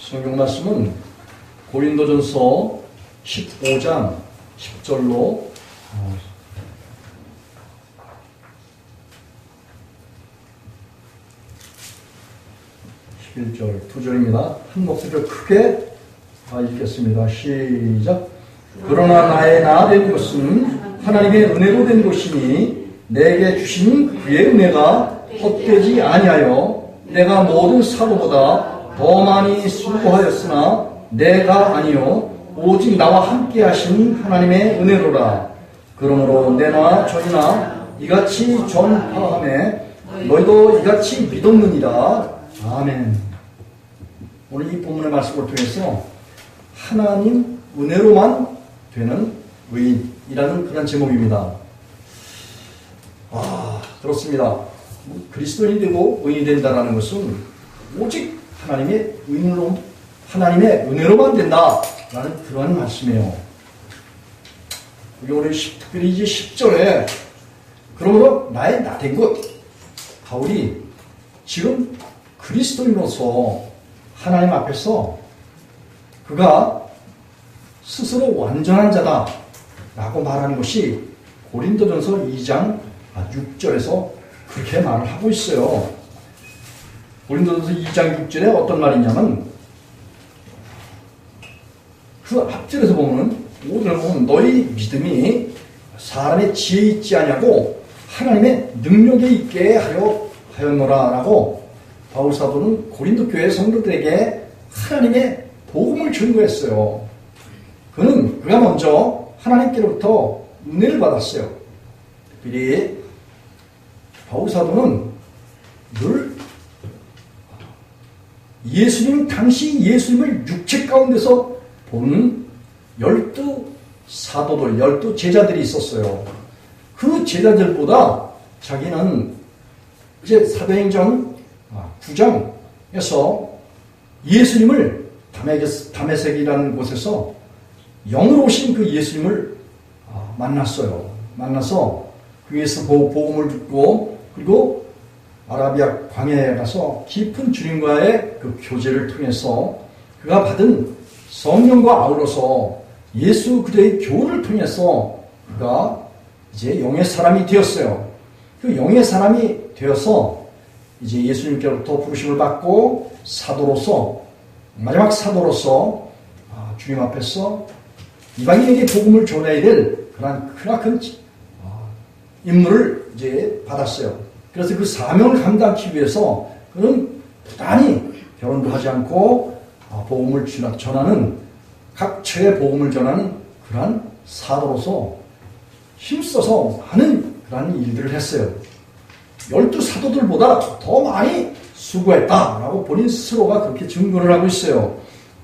성경 말씀은 고린도전서 15장 10절로 11절 두 절입니다. 한 목소리로 크게 읽겠습니다. 시작. 그러나 나의 된 것은 하나님의 은혜로 된 것이니 내게 주신 그의 은혜가 헛되지 아니하여 내가 모든 사도보다 더 많이 수고하였으나 내가 아니요 오직 나와 함께 하신 하나님의 은혜로라. 그러므로 내나 저희나 이같이 전파하며 너희도 이같이 믿었느니라. 아멘. 오늘 이 본문의 말씀을 통해서 하나님 은혜로만 되는 의인이라는 그런 제목입니다. 그렇습니다. 그리스도인이 되고 의인이 된다는 것은 오직 하나님의 은혜로만 된다라는 그런 말씀이에요. 우리 특별히 이제 10절에 그러므로 나의 된 것, 바울이 지금 그리스도인으로서 하나님 앞에서 그가 스스로 완전한 자다라고 말하는 것이 고린도전서 2장 6절에서 그렇게 말을 하고 있어요. 고린도전서 2장 6절에 어떤 말이냐면 그 앞절에서 보면 5절에 보면 너희 믿음이 사람의 지혜에 있지 아니하고 하나님의 능력에 있게 하였노라 라고 바울 사도는 고린도 교회 성도들에게 하나님의 복음을 증거했어요. 그가 먼저 하나님께로부터 은혜를 받았어요. 특별히 바울 사도는 늘 당시 예수님을 육체 가운데서 보는 12 제자들이 있었어요. 그 제자들보다 자기는 이제 사도행전 9장에서 예수님을 다메섹이라는 곳에서 영으로 오신 그 예수님을 만났어요. 만나서 그에서 복음을 듣고 그리고 아라비아 광야에 가서 깊은 주님과의 그 교제를 통해서 그가 받은 성령과 아우러서 예수 그리스도의 교훈을 통해서 그가 이제 영의 사람이 되었어요. 그 영의 사람이 되어서 이제 예수님께로부터 부르심을 받고 마지막 사도로서 주님 앞에서 이방인에게 복음을 전해야 될 그런 크나큰 임무를 이제 받았어요. 그래서 그 사명을 감당하기 위해서 그는 부단히 결혼도 하지 않고 복음을 전하는 각처에 복음을 전하는 그러한 사도로서 힘써서 많은 그러한 일들을 했어요. 12사도들보다 더 많이 수고했다라고 본인 스스로가 그렇게 증거를 하고 있어요.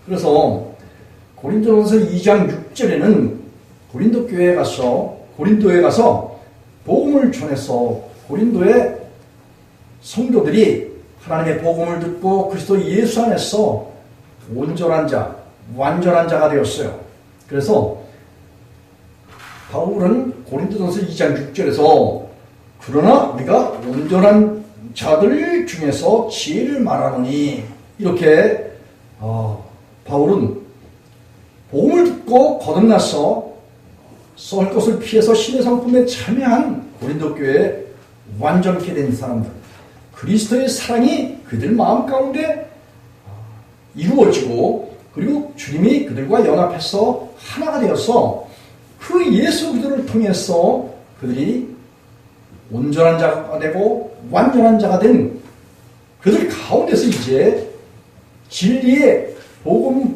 그래서 고린도전서 2장 6절에는 고린도에 가서 복음을 전해서 고린도의 성도들이 하나님의 복음을 듣고 그리스도 예수 안에서 온전한 자, 완전한 자가 되었어요. 그래서 바울은 고린도전서 2장 6절에서 그러나 우리가 온전한 자들 중에서 지혜를 말하노니 이렇게 바울은 복음을 듣고 거듭나서 썩을 것을 피해서 신의 성품에 참여한 고린도 교회에 완전케 된 사람들, 그리스도의 사랑이 그들 마음 가운데 이루어지고 그리고 주님이 그들과 연합해서 하나가 되어서 그 예수 그리스도를 통해서 그들이 온전한 자가 되고 완전한 자가 된 그들 가운데서 이제 진리의 복음을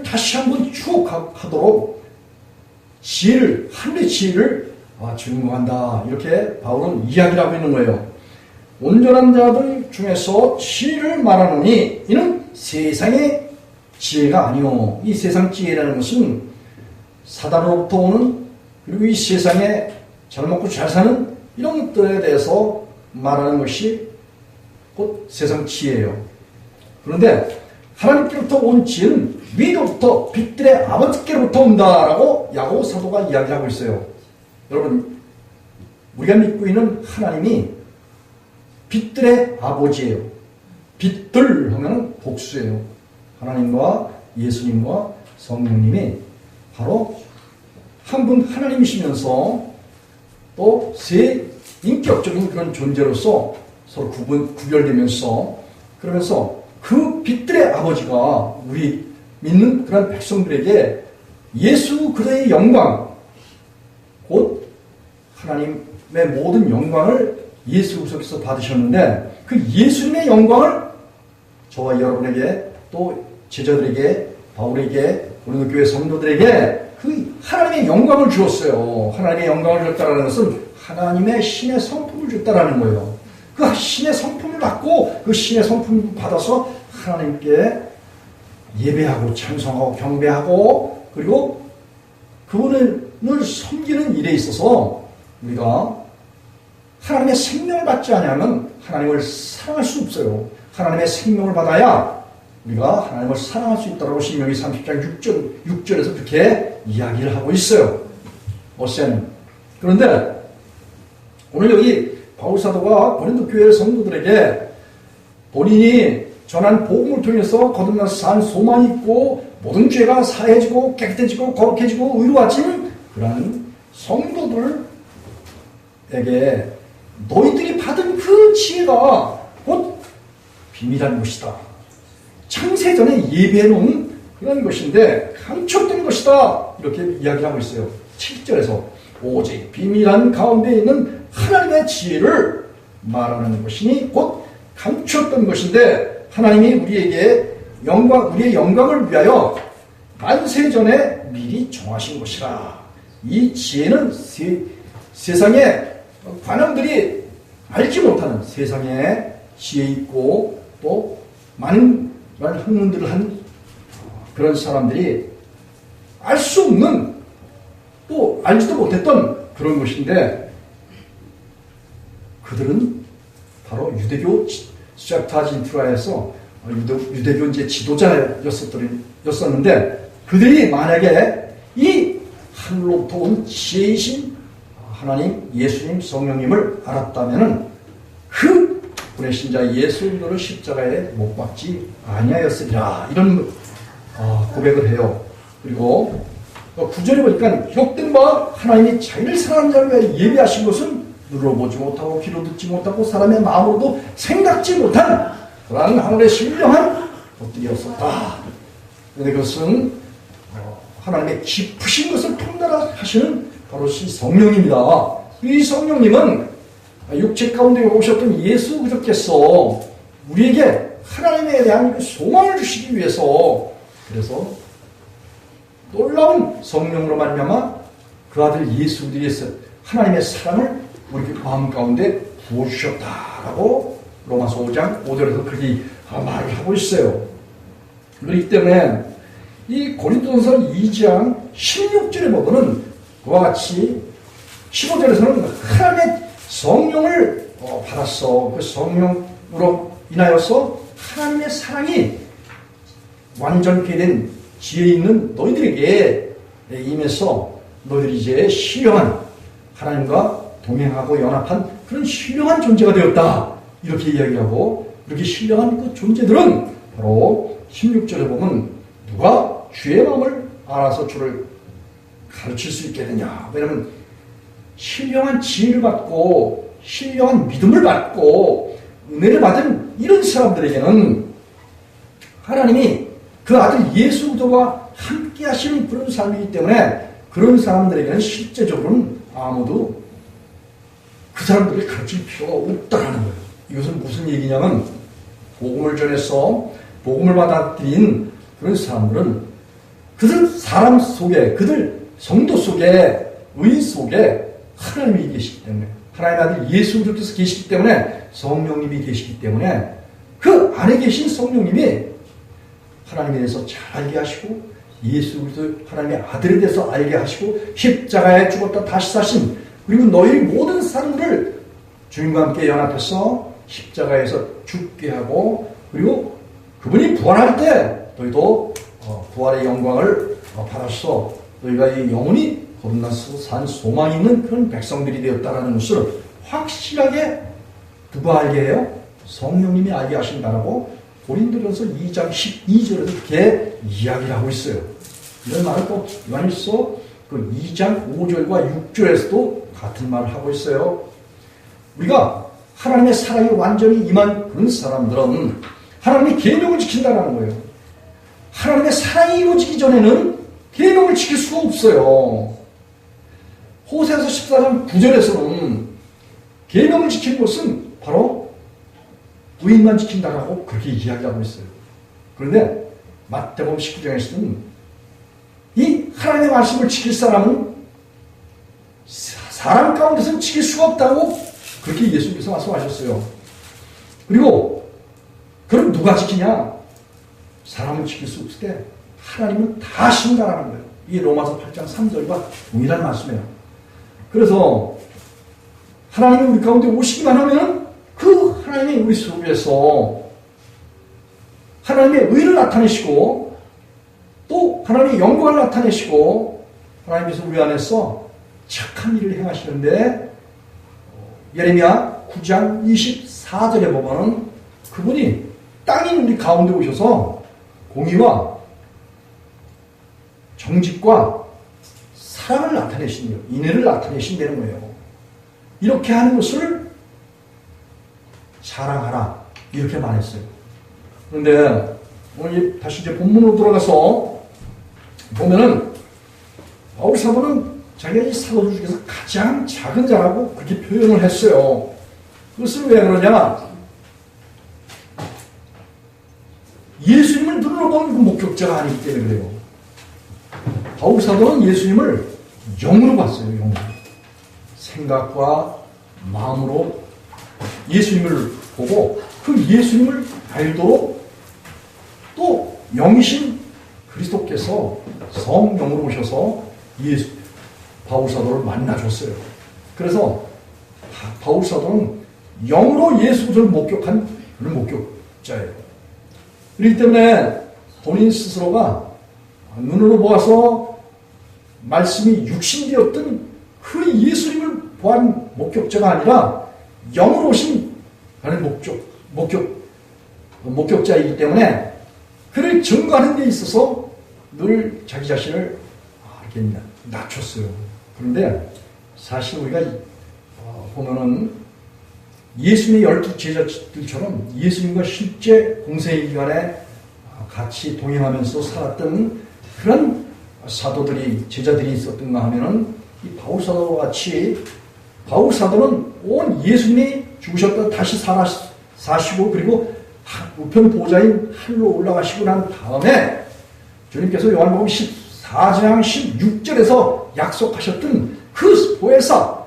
다시 한번 추억하도록 하늘의 지혜를 증거한다. 이렇게 바울은 이야기를 하고 있는 거예요. 온전한 자들 중에서 지혜를 말하노니 이는 세상의 지혜가 아니오. 이 세상 지혜라는 것은 사단으로부터 오는 그리고 이 세상에 잘 먹고 잘 사는 이런 것들에 대해서 말하는 것이 곧 세상 지혜예요. 그런데 하나님께로부터 온 지혜는 위로부터 빛들의 아버지께로부터 온다라고 야고보 사도가 이야기하고 있어요. 여러분, 우리가 믿고 있는 하나님이 빛들의 아버지예요. 빛들 하면 복수예요. 하나님과 예수님과 성령님이 바로 한 분 하나님이시면서 또 세 인격적인 그런 존재로서 서로 구별되면서 그러면서 그 빛들의 아버지가 우리 믿는 그런 백성들에게 예수 그리스도의 영광, 곧 하나님의 모든 영광을 예수 그리스도께서 받으셨는데 그 예수님의 영광을 저와 여러분에게 또 제자들에게 바울에게 고린도 교회 성도들에게 그 하나님의 영광을 주었어요. 하나님의 영광을 줬다라는 것은 하나님의 신의 성품을 줬다라는 거예요. 그 신의 성품을 받고 그 신의 성품을 받아서 하나님께 예배하고 찬송하고 경배하고 그리고 그분을 섬기는 일에 있어서 우리가 하나님의 생명을 받지 않으면 하나님을 사랑할 수 없어요. 하나님의 생명을 받아야 우리가 하나님을 사랑할 수 있다고 신명기 30장 6절에서 그렇게 이야기를 하고 있어요. 모세는. 그런데 오늘 여기 바울사도가 고린도 교회 성도들에게 본인이 전한 복음을 통해서 거듭나서 산 소망이 있고 모든 죄가 사해지고 깨끗해지고 거룩해지고 의로워진 그러한 성도들에게 너희들이 받은 그 지혜가 곧 비밀한 것이다. 창세전에 예배해놓은 그런 것인데 감췄된 것이다. 이렇게 이야기하고 있어요. 7절에서 오직 비밀한 가운데 있는 하나님의 지혜를 말하는 것이니 곧 감췄던 것인데 하나님이 우리에게 우리의 영광을 위하여 만세전에 미리 정하신 것이라. 이 지혜는 세상의 관원들이 알지 못하는 세상에 지혜 있고 또 많은 학문들을 한 그런 사람들이 알 수 없는 또 알지도 못했던 그런 것인데 그들은 바로 유대교 스septuaginta에서 유대교 이제 지도자였었는데 그들이 만약에 이 하늘로부터 온 지혜이신 하나님 예수님 성령님을 알았다면은 그 분의 신자 예수님을 십자가에 못 박지 아니하였으리라 이런 고백을 해요. 그리고 9절에 보니까 기록된 바 하나님이 자기를 사랑하는 자를 위해 예비하신 것은 눌러보지 못하고 귀로 듣지 못하고 사람의 마음으로도 생각지 못한 그러한 하늘의 신령한 것들이었었다. 그런데 그것은 하나님의 깊으신 것을 통달하시는 바로 이 성령입니다. 이 성령님은 육체 가운데 오셨던 예수 그리스도께서 우리에게 하나님에 대한 소망을 주시기 위해서 그래서 놀라운 성령으로 말미암아 그 아들 예수 그리스도께서 하나님의 사랑을 우리 마음 가운데 부어주셨다라고 로마서 5장 5절에서 그렇게 말을 하고 있어요. 그렇기 때문에 이 고린도전서 2장 16절에 보면은 그와 같이 15절에서는 하나님의 성령을 받았어. 그 성령으로 인하여서 하나님의 사랑이 완전케 된 지혜 있는 너희들에게 임해서 너희들이 이제 신령한 하나님과 동행하고 연합한 그런 신령한 존재가 되었다. 이렇게 이야기하고 이렇게 신령한 그 존재들은 바로 16절에 보면 누가 주의 마음을 알아서 주를 가르칠 수 있겠느냐. 왜냐하면 신령한 지혜를 받고 신령한 믿음을 받고 은혜를 받은 이런 사람들에게는 하나님이 그 아들 예수 그리스도와 함께 하시는 그런 삶이기 때문에 그런 사람들에게는 실제적으로는 아무도 그 사람들을 가르칠 필요가 없다라는 거예요. 이것은 무슨 얘기냐면 복음을 전해서 복음을 받아들인 그런 사람들은 그들 사람 속에 그들 성도 속에 의인 속에 하나님이 계시기 때문에 하나님 아들 예수 그리스도께서 계시기 때문에 성령님이 계시기 때문에 그 안에 계신 성령님이 하나님에 대해서 잘 알게 하시고 예수 그리스도 하나님의 아들에 대해서 알게 하시고 십자가에 죽었다 다시 사신 그리고 너희 모든 사람들을 주님과 함께 연합해서 십자가에서 죽게 하고 그리고 그분이 부활할 때 너희도 부활의 영광을 받아서 너희가 이 영원히 거듭나서 산 소망이 있는 그런 백성들이 되었다는 것을 확실하게 누가 알게 해요? 성령님이 알게 하신다라고 고린도전서 2장 12절에도 이렇게 이야기를 하고 있어요. 이런 말을 또 요한일서 그 2장 5절과 6절에서도 같은 말을 하고 있어요. 우리가 하나님의 사랑이 완전히 임한 그런 사람들은 하나님의 계명을 지킨다는 거예요. 하나님의 사랑이 이루어지기 전에는 계명을 지킬 수가 없어요. 호세아서 14장 9절에서는 계명을 지키는 것은 바로 의인만 지킨다라고 그렇게 이야기하고 있어요. 그런데 마태복음 19장에서는 이 하나님의 말씀을 지킬 사람은 사람 가운데서는 지킬 수가 없다고 그렇게 예수님께서 말씀하셨어요. 그리고 그럼 누가 지키냐? 사람은 지킬 수 없을 때 하나님은 다 하신다라는 거예요. 이 로마서 8장 3절과 동일한 말씀이에요. 그래서 하나님이 우리 가운데 오시기만 하면 그 하나님의 우리 속에서 하나님의 의를 나타내시고 또 하나님의 영광을 나타내시고 하나님께서 우리 안에서 착한 일을 행하시는데 예레미야 9장 24절에 보면은 그분이 땅인 우리 가운데 오셔서 공의와 정직과 사랑을 나타내신대요. 인애를 나타내신다는 거예요. 이렇게 하는 것을 자랑하라 이렇게 말했어요. 그런데 오늘 다시 이제 본문으로 돌아가서 보면은 바울 사도는 자기가 이 사도들 중에서 가장 작은 자라고 그렇게 표현을 했어요. 그것은 왜 그러냐? 예수님을 눈으로 보는 그 목격자가 아니기 때문에 그래요. 바울 사도는 예수님을 영으로 봤어요. 영으로. 생각과 마음으로 예수님을 보고 그 예수님을 알도록 또 영이신 그리스도께서 성령으로 오셔서 바울 사도를 만나줬어요. 그래서 바울 사도는 영으로 예수 그리스도를 목격한 그런 목격자예요. 그렇기 때문에 본인 스스로가 눈으로 보아서 말씀이 육신되었던 그 예수님을 보한 목격자가 아니라 영으로 오신 그런 목격자이기 때문에 그를 증거하는 데 있어서 늘 자기 자신을 이렇게 낮췄어요. 그런데 사실 우리가 보면은 예수님의 12 제자들처럼 예수님과 실제 공생의 기간에 같이 동행하면서 살았던 그런 사도들이, 제자들이 있었던가 하면은 이 바울 사도와 같이 바울 사도는 온 예수님이 죽으셨다 다시 사시고 그리고 우편 보좌인 하늘로 올라가시고 난 다음에 주님께서 요한복음 14장 16절에서 약속하셨던 그 보혜사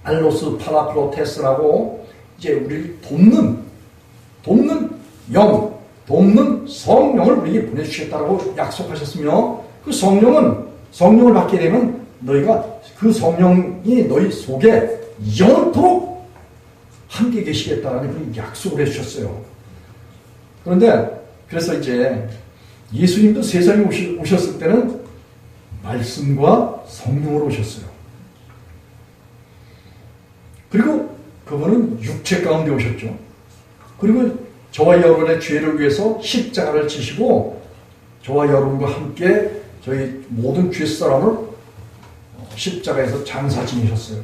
알로스 파라클로테스라고 이제 우리를 돕는 영, 돕는 성령을 우리에게 보내주시겠다고 약속하셨으며 그 성령을 받게 되면 너희가 그 성령이 너희 속에 영원토록 함께 계시겠다라는 그런 약속을 해주셨어요. 그런데 그래서 이제 예수님도 세상에 오셨을 때는 말씀과 성령으로 오셨어요. 그리고 그분은 육체 가운데 오셨죠. 그리고 저와 여러분의 죄를 위해서 십자가를 지시고 저와 여러분과 함께 저희 모든 뒷사람을 십자가에서 장사 지내셨어요.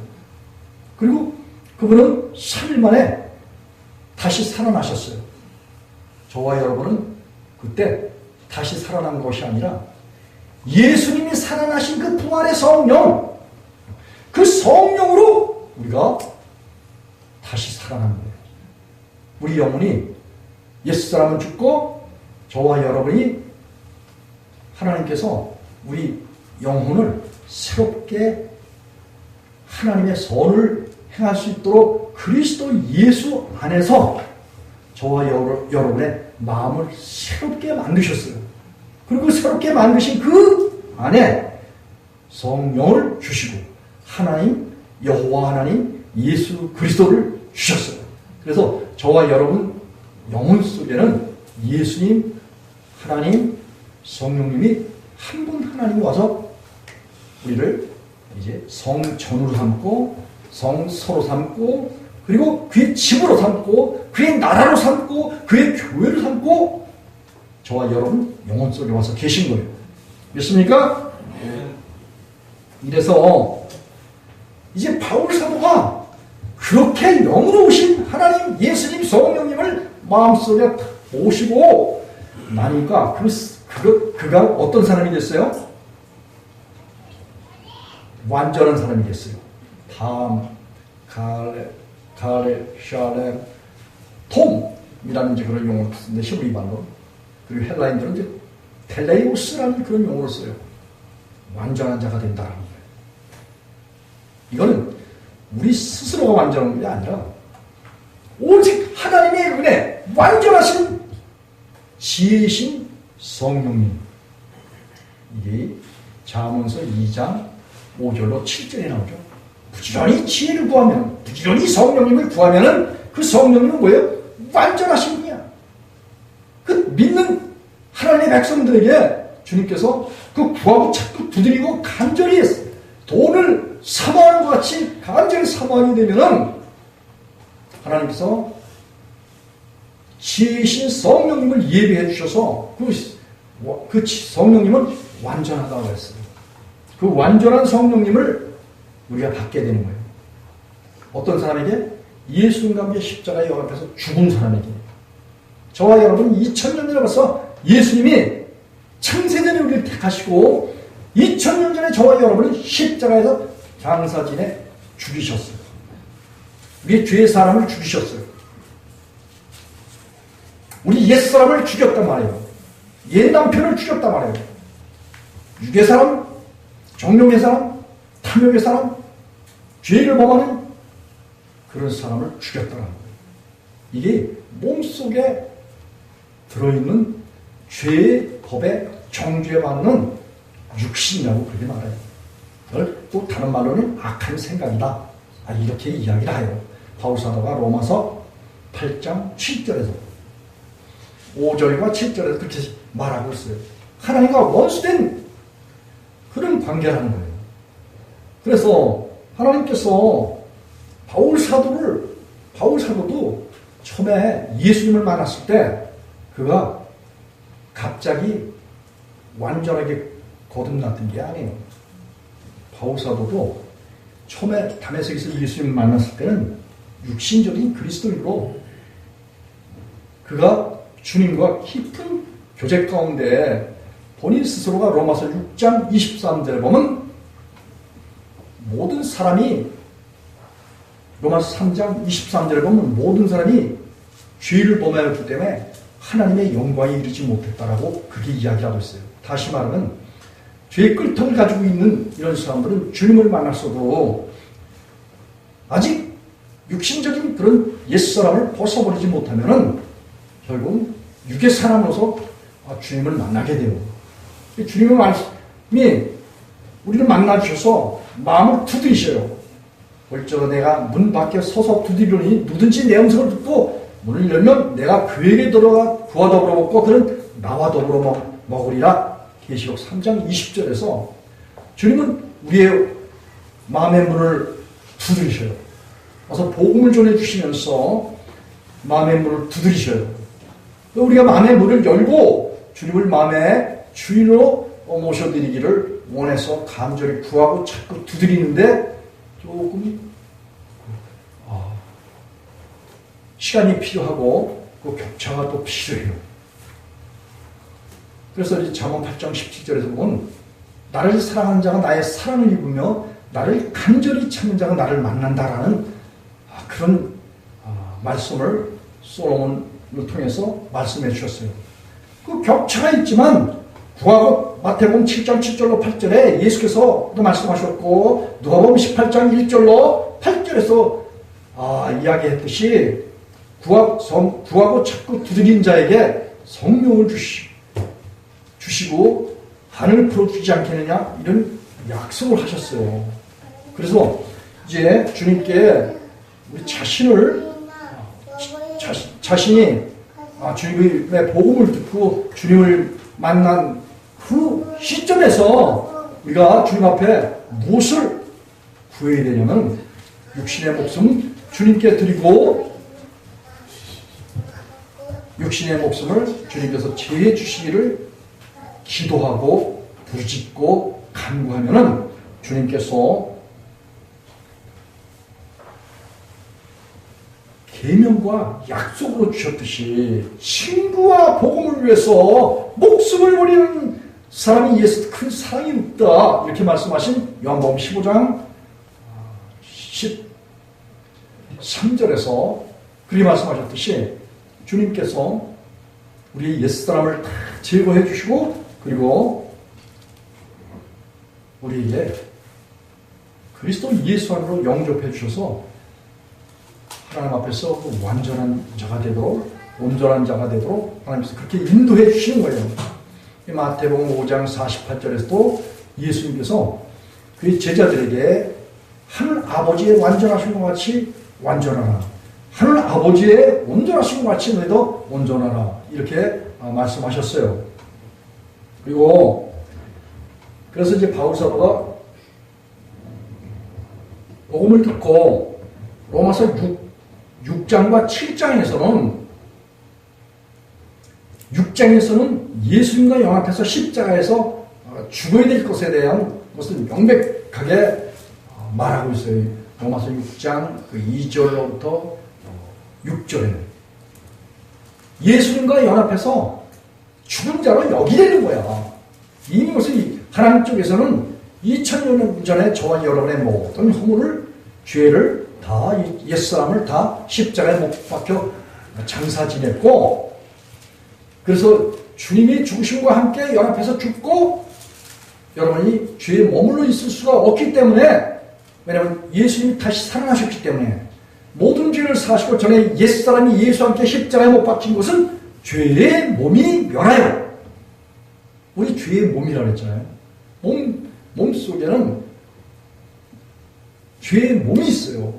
그리고 그분은 3일 만에 다시 살아나셨어요. 저와 여러분은 그때 다시 살아난 것이 아니라 예수님이 살아나신 그 부활의 성령, 그 성령으로 우리가 다시 살아난 거예요. 우리 영혼이 옛사람은 죽고 저와 여러분이 하나님께서 우리 영혼을 새롭게 하나님의 선을 행할 수 있도록 그리스도 예수 안에서 저와 여러분의 마음을 새롭게 만드셨어요. 그리고 새롭게 만드신 그 안에 성령을 주시고 하나님, 여호와 하나님, 예수 그리스도를 주셨어요. 그래서 저와 여러분 영혼 속에는 예수님, 하나님, 성령님이 한 분 하나님이 와서 우리를 이제 성전으로 삼고 성서로 삼고 그리고 그의 집으로 삼고 그의 나라로 삼고 그의 교회로 삼고 저와 여러분 영혼 속에 와서 계신 거예요. 믿습니까? 이래서 이제 바울 사도가 그렇게 영으로 오신 하나님 예수님 성령님을 마음속에 오시고 나니까 그가 어떤 사람이 됐어요? 완전한 사람이 됐어요. 담, 가레, 샬렘, 톰이라는 이제 그런 용어를 쓰는데 히브리 말로. 그리고 헬라인들은 이제 텔레우스라는 그런 용어를 써요. 완전한 자가 된다는 거예요. 이거는 우리 스스로가 완전한 게 아니라 오직 하나님의 은혜, 완전하신 지혜이신 성령님. 이게 잠언서 2장 5절로 7절에 나오죠. 부지런히 지혜를 구하면, 부지런히 성령님을 구하면은 그 성령님은 뭐예요? 완전하신 분이야. 그 믿는 하나님의 백성들에게 주님께서 그 구하고 찾고 두드리고 간절히 돈을 사모하는 것 같이 간절히 사모하게 되면은 하나님께서 지혜이신 성령님을 예비해 주셔서 그 성령님은 완전하다고 했어요. 그 완전한 성령님을 우리가 받게 되는 거예요. 어떤 사람에게? 예수님과 함께 십자가에 연합해서 죽은 사람에게. 저와 여러분 2000년 전에 벌써 예수님이 창세전에 우리를 택하시고 2000년 전에 저와 여러분은 십자가에서 장사진에 죽이셨어요. 우리의 죄의 사람을 죽이셨어요. 우리 옛사람을 죽였단 말이에요. 옛 남편을 죽였단 말이에요. 육의 사람, 정욕의 사람, 탐욕의 사람, 죄를 범하는 그런 사람을 죽였다는 거예요. 이게 몸속에 들어있는 죄의 법에 정죄받는 육신이라고 그렇게 말해요. 그걸 또 다른 말로는 악한 생각이다. 이렇게 이야기를 해요. 바울사도가 로마서 8장 7절에서 5절과 7절에서 그렇게 말하고 있어요. 하나님과 원수된 그런 관계라는 거예요. 그래서 하나님께서 바울사도도 처음에 예수님을 만났을 때 그가 갑자기 완전하게 거듭났던 게 아니에요. 바울사도도 처음에 다메섹에서 예수님을 만났을 때는 육신적인 그리스도인으로 그가 주님과 깊은 교제 가운데 본인 스스로가 로마서 6장 23절에 보면 모든 사람이 로마서 3장 23절에 보면 모든 사람이 죄를 범하였기 때문에 하나님의 영광에 이르지 못했다라고 그렇게 이야기하고 있어요. 다시 말하면 죄의 끓통을 가지고 있는 이런 사람들은 주님을 만났어도 아직 육신적인 그런 옛사람을 벗어버리지 못하면은 결국은 육의 사람으로서 주님을 만나게 돼요. 주님의 말씀이 우리를 만나주셔서 마음을 두드리셔요. 벌써 내가 문 밖에 서서 두드리려니 누든지 내 음성을 듣고 문을 열면 내가 그에게 들어가 그와 더불어 먹고 그는 나와 더불어 먹으리라. 계시록 3장 20절에서 주님은 우리의 마음의 문을 두드리셔요. 와서 복음을 전해주시면서 마음의 문을 두드리셔요. 우리가 마음의 문을 열고 주님을 마음의 주인으로 모셔드리기를 원해서 간절히 구하고 자꾸 두드리는데 조금 시간이 필요하고 그 격차가 또 필요해요. 그래서 이 잠언 8장 17절에서 보면 나를 사랑하는 자가 나의 사랑을 입으며 나를 간절히 찾는 자가 나를 만난다라는 그런 말씀을 솔로몬을 통해서 말씀해 주셨어요. 그 격차가 있지만 구하고 마태복음 7장 7절로 8절에 예수께서도 말씀하셨고 누가복음 18장 1절로 8절에서 이야기했듯이 구하고 찾고 두드린 자에게 성령을 주시고 하늘을 풀어주지 않겠느냐 이런 약속을 하셨어요. 그래서 이제 주님께 우리 자신이 주님의 복음을 듣고 주님을 만난 그 시점에서 우리가 주님 앞에 무엇을 구해야 되냐면 육신의 목숨 주님께 드리고 육신의 목숨을 주님께서 제해 주시기를 기도하고 부르짖고 간구하면은 주님께서 계명과 약속으로 주셨듯이 친구와 복음을 위해서 목숨을 버리는 사람이 예수 큰 사랑이 없다 이렇게 말씀하신 요한복음 15장 13절에서 그렇게 말씀하셨듯이 주님께서 우리 옛사람을 다 제거해 주시고 그리고 우리에게 그리스도 예수 안으로 영접해 주셔서 하나님 앞에서 완전한 자가 되도록 온전한 자가 되도록 하나님께서 그렇게 인도해 주시는 거예요. 마태복음 5장 48절에서도 예수님께서 그 제자들에게 하늘 아버지의 완전하신 것 같이 완전하라. 하늘 아버지의 온전하신 것 같이 너희도 온전하라. 이렇게 말씀하셨어요. 그리고 그래서 이제 바울 사도가 복음을 듣고 로마서 6장과 6장에서는 예수님과 영합해서 십자가에서 죽어야 될 것에 대한 것을 명백하게 말하고 있어요. 로마서 6장 2절로부터 6절에는 예수님과 연합해서 죽은 자로 여기려는 거야. 이미 무슨 하나님 쪽에서는 2000년 전에 저와 여러분의 모든 허물을 죄를 다 옛사람을 다 십자가에 못 박혀 장사 지냈고 그래서 주님이 죽으심과 함께 연합해서 죽고 여러분이 죄에 머물러 있을 수가 없기 때문에 왜냐하면 예수님이 다시 살아나셨기 때문에 모든 죄를 사시고 전에 옛사람이 예수와 함께 십자가에 못 박힌 것은 죄의 몸이 멸하여 우리 죄의 몸이라고 했잖아요. 몸 속에는 죄의 몸이 있어요.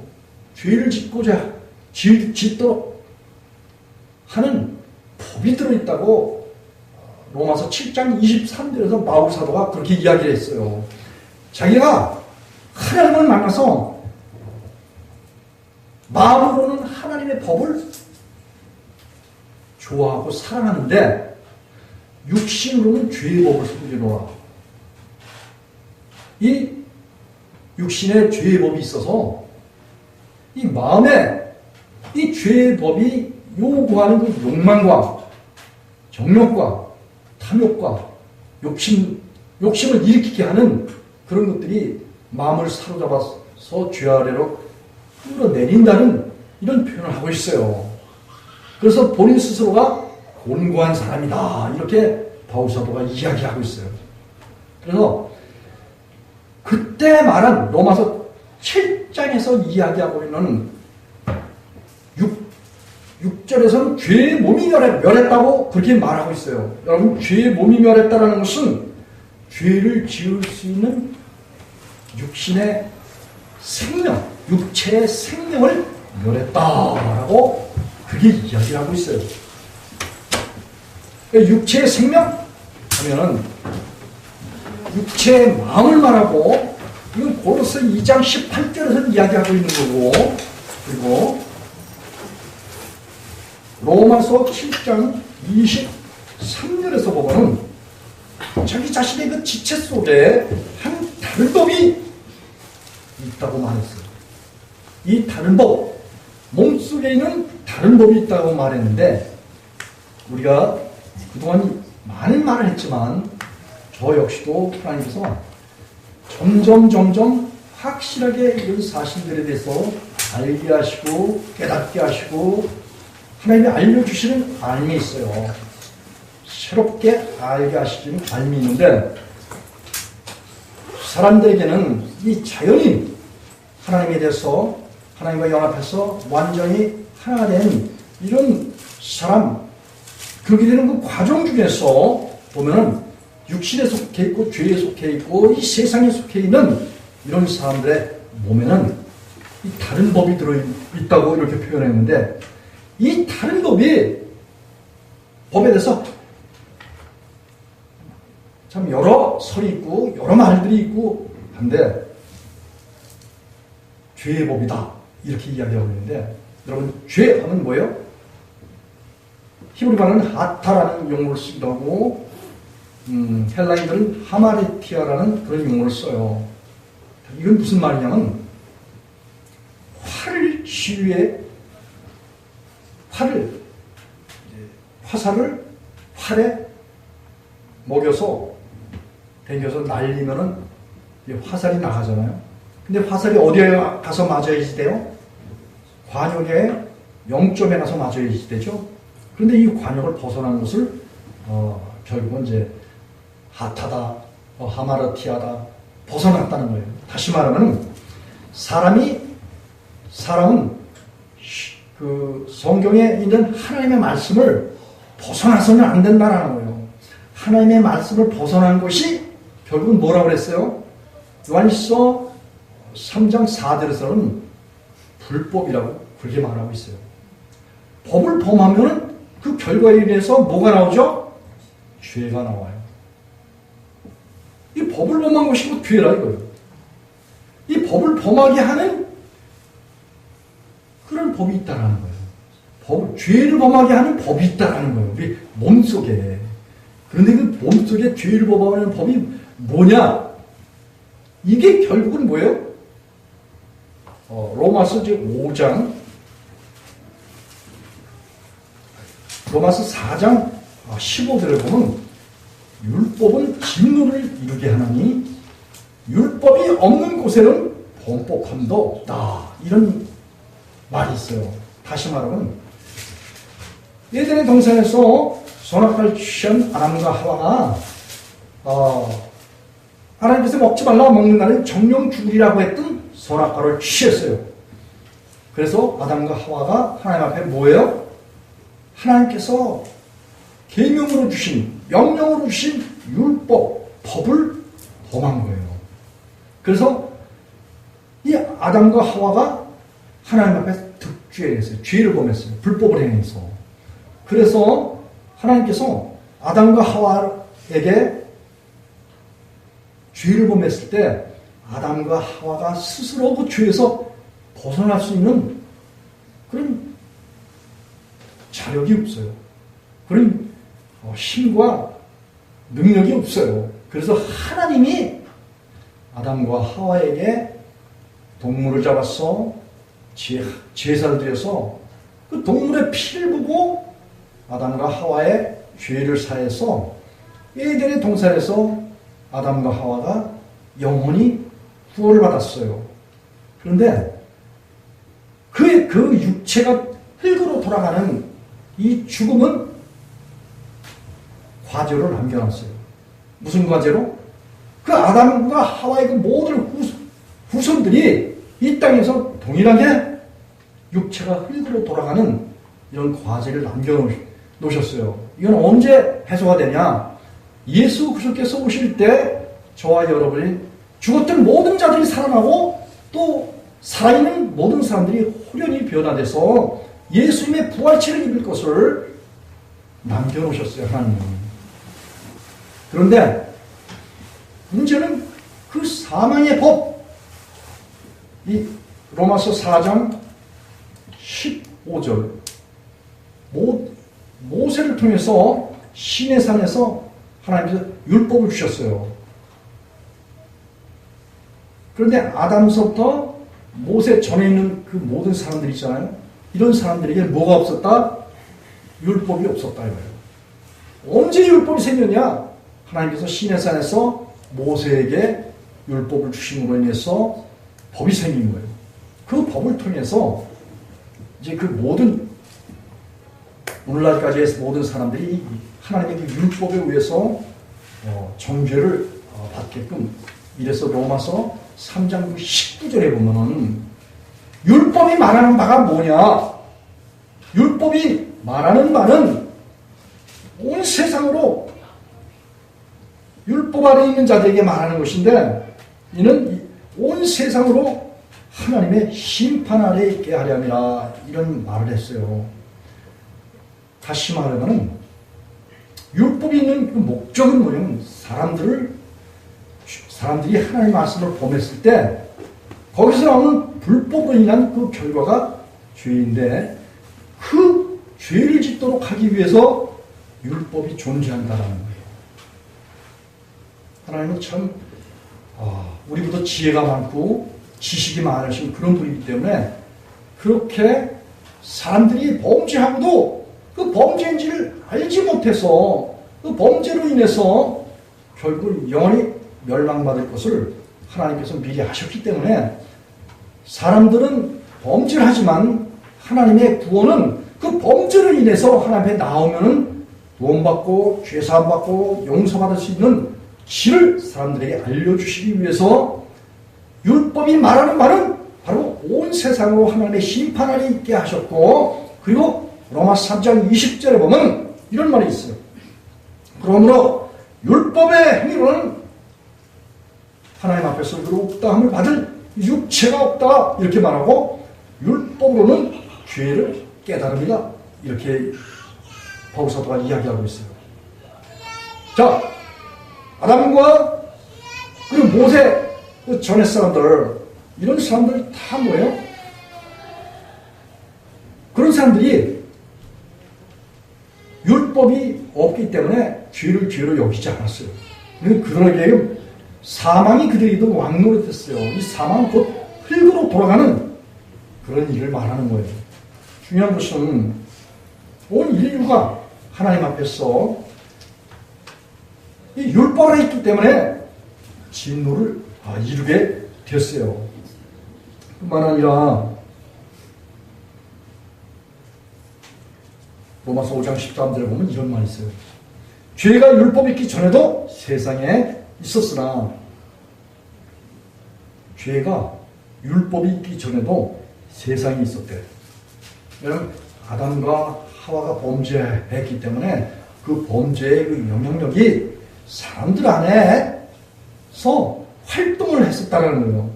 죄를 짓고자 짓도록 하는 법이 들어있다고 로마서 7장 23절에서 바울 사도가 그렇게 이야기를 했어요. 자기가 하나님을 만나서 마음으로는 하나님의 법을 좋아하고 사랑하는데 육신으로는 죄의 법을 섬기노라. 이 육신의 죄의 법이 있어서 이 마음에 이 죄의 법이 요구하는 그 욕망과 정욕과 탐욕과 욕심을 일으키게 하는 그런 것들이 마음을 사로잡아서 죄 아래로 끌어내린다는 이런 표현을 하고 있어요. 그래서 본인 스스로가 곤고한 사람이다 이렇게 바울 사도가 이야기하고 있어요. 그래서 그때 말한 로마서 7장에서 이야기하고 있는 6절에서는 죄의 몸이 멸했다고 그렇게 말하고 있어요. 여러분 죄의 몸이 멸했다는 것은 죄를 지을 수 있는 육신의 생명, 육체의 생명을 멸했다라고 그게 이야기하고 있어요. 육체의 생명 하면은 육체의 마음을 말하고 이건 고로서 2장 18절에서 이야기하고 있는 거고 그리고 로마서 7장 23절에서 보면은 자기 자신의 그 지체 속에 한 다른 법이 있다고 말했어요. 이 다른 법, 몸속에 있는 다른 법이 있다고 말했는데 우리가 그동안 많은 말을 했지만 저 역시도 하나님께서 점점 확실하게 이런 사실들에 대해서 알게 하시고 깨닫게 하시고 하나님이 알려주시는 알미 있어요. 새롭게 알게 하시는 알미 있는데 사람들에게는 이 자연히 하나님에 대해서 하나님과 연합해서 완전히 하나가 된 이런 사람 그렇게 되는 그 과정 중에서 보면은 육신에 속해 있고 죄에 속해 있고 이 세상에 속해 있는 이런 사람들의 몸에는 이 다른 법이 들어있다고 이렇게 표현했는데 이 다른 법에 대해서 참 여러 설이 있고 여러 말들이 있고 한데 죄의 법이다 이렇게 이야기하고 있는데, 여러분, 죄 하면 뭐예요? 히브리말은 하타라는 용어를 쓰기도 하고, 헬라인들은 하마레티아라는 그런 용어를 써요. 이건 무슨 말이냐면, 활을 시위에, 화살을 활에 먹여서, 당겨서 날리면은 화살이 나가잖아요. 근데 화살이 어디에 가서 맞아야지 돼요? 관역에 0점에 가서 맞아야지 되죠. 그런데 이 관역을 벗어난 것을 결국은 이제 하타다, 하마르티아다 벗어났다는 거예요. 다시 말하면 사람은 그 성경에 있는 하나님의 말씀을 벗어나서는 안 된다는 거예요. 하나님의 말씀을 벗어난 것이 결국은 뭐라고 그랬어요? 요한일서 3장 4절에서는 불법이라고 그렇게 말하고 있어요. 법을 범하면 그 결과에 인해서 뭐가 나오죠? 죄가 나와요. 이 법을 범한 것이 뭐 죄라 이거예요. 이 법을 범하게 하는 그런 법이 있다라는 거예요. 죄를 범하게 하는 법이 있다라는 거예요. 우리 몸속에. 그런데 그 몸속에 죄를 범하는 법이 뭐냐? 이게 결국은 뭐예요? 로마서 5장, 로마서 4장 15절에 보면 율법은 진노를 이루게 하나니 율법이 없는 곳에는 범법함도 없다. 이런 말이 있어요. 다시 말하면 예전의 동산에서 선악과를 취한 아담과 하와가 하나님께서 먹지 말라 먹는 날은 정령 죽으리라고 했던 선악과를 취했어요. 그래서 아담과 하와가 하나님 앞에 뭐예요? 하나님께서 계명으로 주신, 명령으로 주신 율법, 법을 범한 거예요. 그래서 이 아담과 하와가 하나님 앞에 득죄했어요. 죄를 범했어요. 불법을 행해서. 그래서 하나님께서 아담과 하와에게 죄를 범했을 때 아담과 하와가 스스로 그 죄에서 벗어날 수 있는 그런 자력이 없어요. 그런 힘과 능력이 없어요. 그래서 하나님이 아담과 하와에게 동물을 잡아서 제사를 드려서 그 동물의 피를 보고 아담과 하와의 죄를 사해서 에덴의 동산에서 아담과 하와가 영원히 구원을 받았어요. 그런데 그 육체가 흙으로 돌아가는 이 죽음은 과제로 남겨놨어요. 무슨 과제로? 그 아담과 하와의 그 모든 후손들이 이 땅에서 동일하게 육체가 흙으로 돌아가는 이런 과제를 남겨놓으셨어요. 이건 언제 해소가 되냐? 예수 그리스도께서 오실 때 저와 여러분이 죽었던 모든 자들이 살아나고 또 살아있는 모든 사람들이 호련히 변화돼서 예수님의 부활체를 입을 것을 남겨놓으셨어요, 하나님은. 그런데 문제는 그 사망의 법, 이 로마서 4장 15절 모세를 통해서 시내산에서 하나님께서 율법을 주셨어요. 그런데 아담서부터 모세 전에 있는 그 모든 사람들 있잖아요. 이런 사람들에게 뭐가 없었다? 율법이 없었다 이거예요. 언제 율법이 생겼냐? 하나님께서 시내산에서 모세에게 율법을 주심으로 인해서 법이 생긴 거예요. 그 법을 통해서 이제 그 모든 오늘날까지의 모든 사람들이 하나님의 그 율법에 의해서 정죄를 받게끔 이래서 로마서 3장 19절에 보면은 율법이 말하는 바가 뭐냐? 율법이 말하는 바는 온 세상으로 율법 아래 있는 자들에게 말하는 것인데 이는 온 세상으로 하나님의 심판 아래 있게 하려니라 이런 말을 했어요. 다시 말하면 율법이 있는 그 목적은 뭐냐면 사람들이 하나님의 말씀을 범했을 때 거기서 나오는 불법으로 인한 그 결과가 죄인데 그 죄를 짓도록 하기 위해서 율법이 존재한다는 거예요. 하나님은 참 우리보다 지혜가 많고 지식이 많으신 그런 분이기 때문에 그렇게 사람들이 범죄하고도 그 범죄인지를 알지 못해서 그 범죄로 인해서 결국 영원히 멸망받을 것을 하나님께서 미리 아셨기 때문에 사람들은 범죄를 하지만 하나님의 구원은 그 범죄로 인해서 하나님 앞에 나오면은 구원받고 죄사함받고 용서받을 수 있는 길을 사람들에게 알려주시기 위해서 율법이 말하는 말은 바로 온 세상으로 하나님의 심판을 있게 하셨고, 그리고 로마서 3장 20절에 보면 이런 말이 있어요. 그러므로 율법의 행위로는 하나님 앞에서 의롭다함을 받을 육체가 없다 이렇게 말하고, 율법으로는 죄를 깨달음이다 이렇게 바울사도가 이야기하고 있어요. 자, 아담과 그리고 모세 그 전의 사람들, 이런 사람들 다 뭐예요? 그런 사람들이 율법이 없기 때문에 죄를 죄로 여기지 않았어요. 그들에게 사망이 그들에게도 왕노릇했어요. 이 사망은 곧 흙으로 돌아가는 그런 일을 말하는 거예요. 중요한 것은 온 인류가 하나님 앞에서 이 율법 안에 있기 때문에 진노를 이루게 됐어요. 뿐만 아니라 로마서 5장 13절에 보면 이런 말이 있어요. 죄가 율법이 있기 전에도 세상에 있었으나, 죄가 율법이 있기 전에도 세상에 있었대. 왜냐하면 아담과 하와가 범죄했기 때문에 그 범죄의 그 영향력이 사람들 안에서 활동을 했었다는 거예요.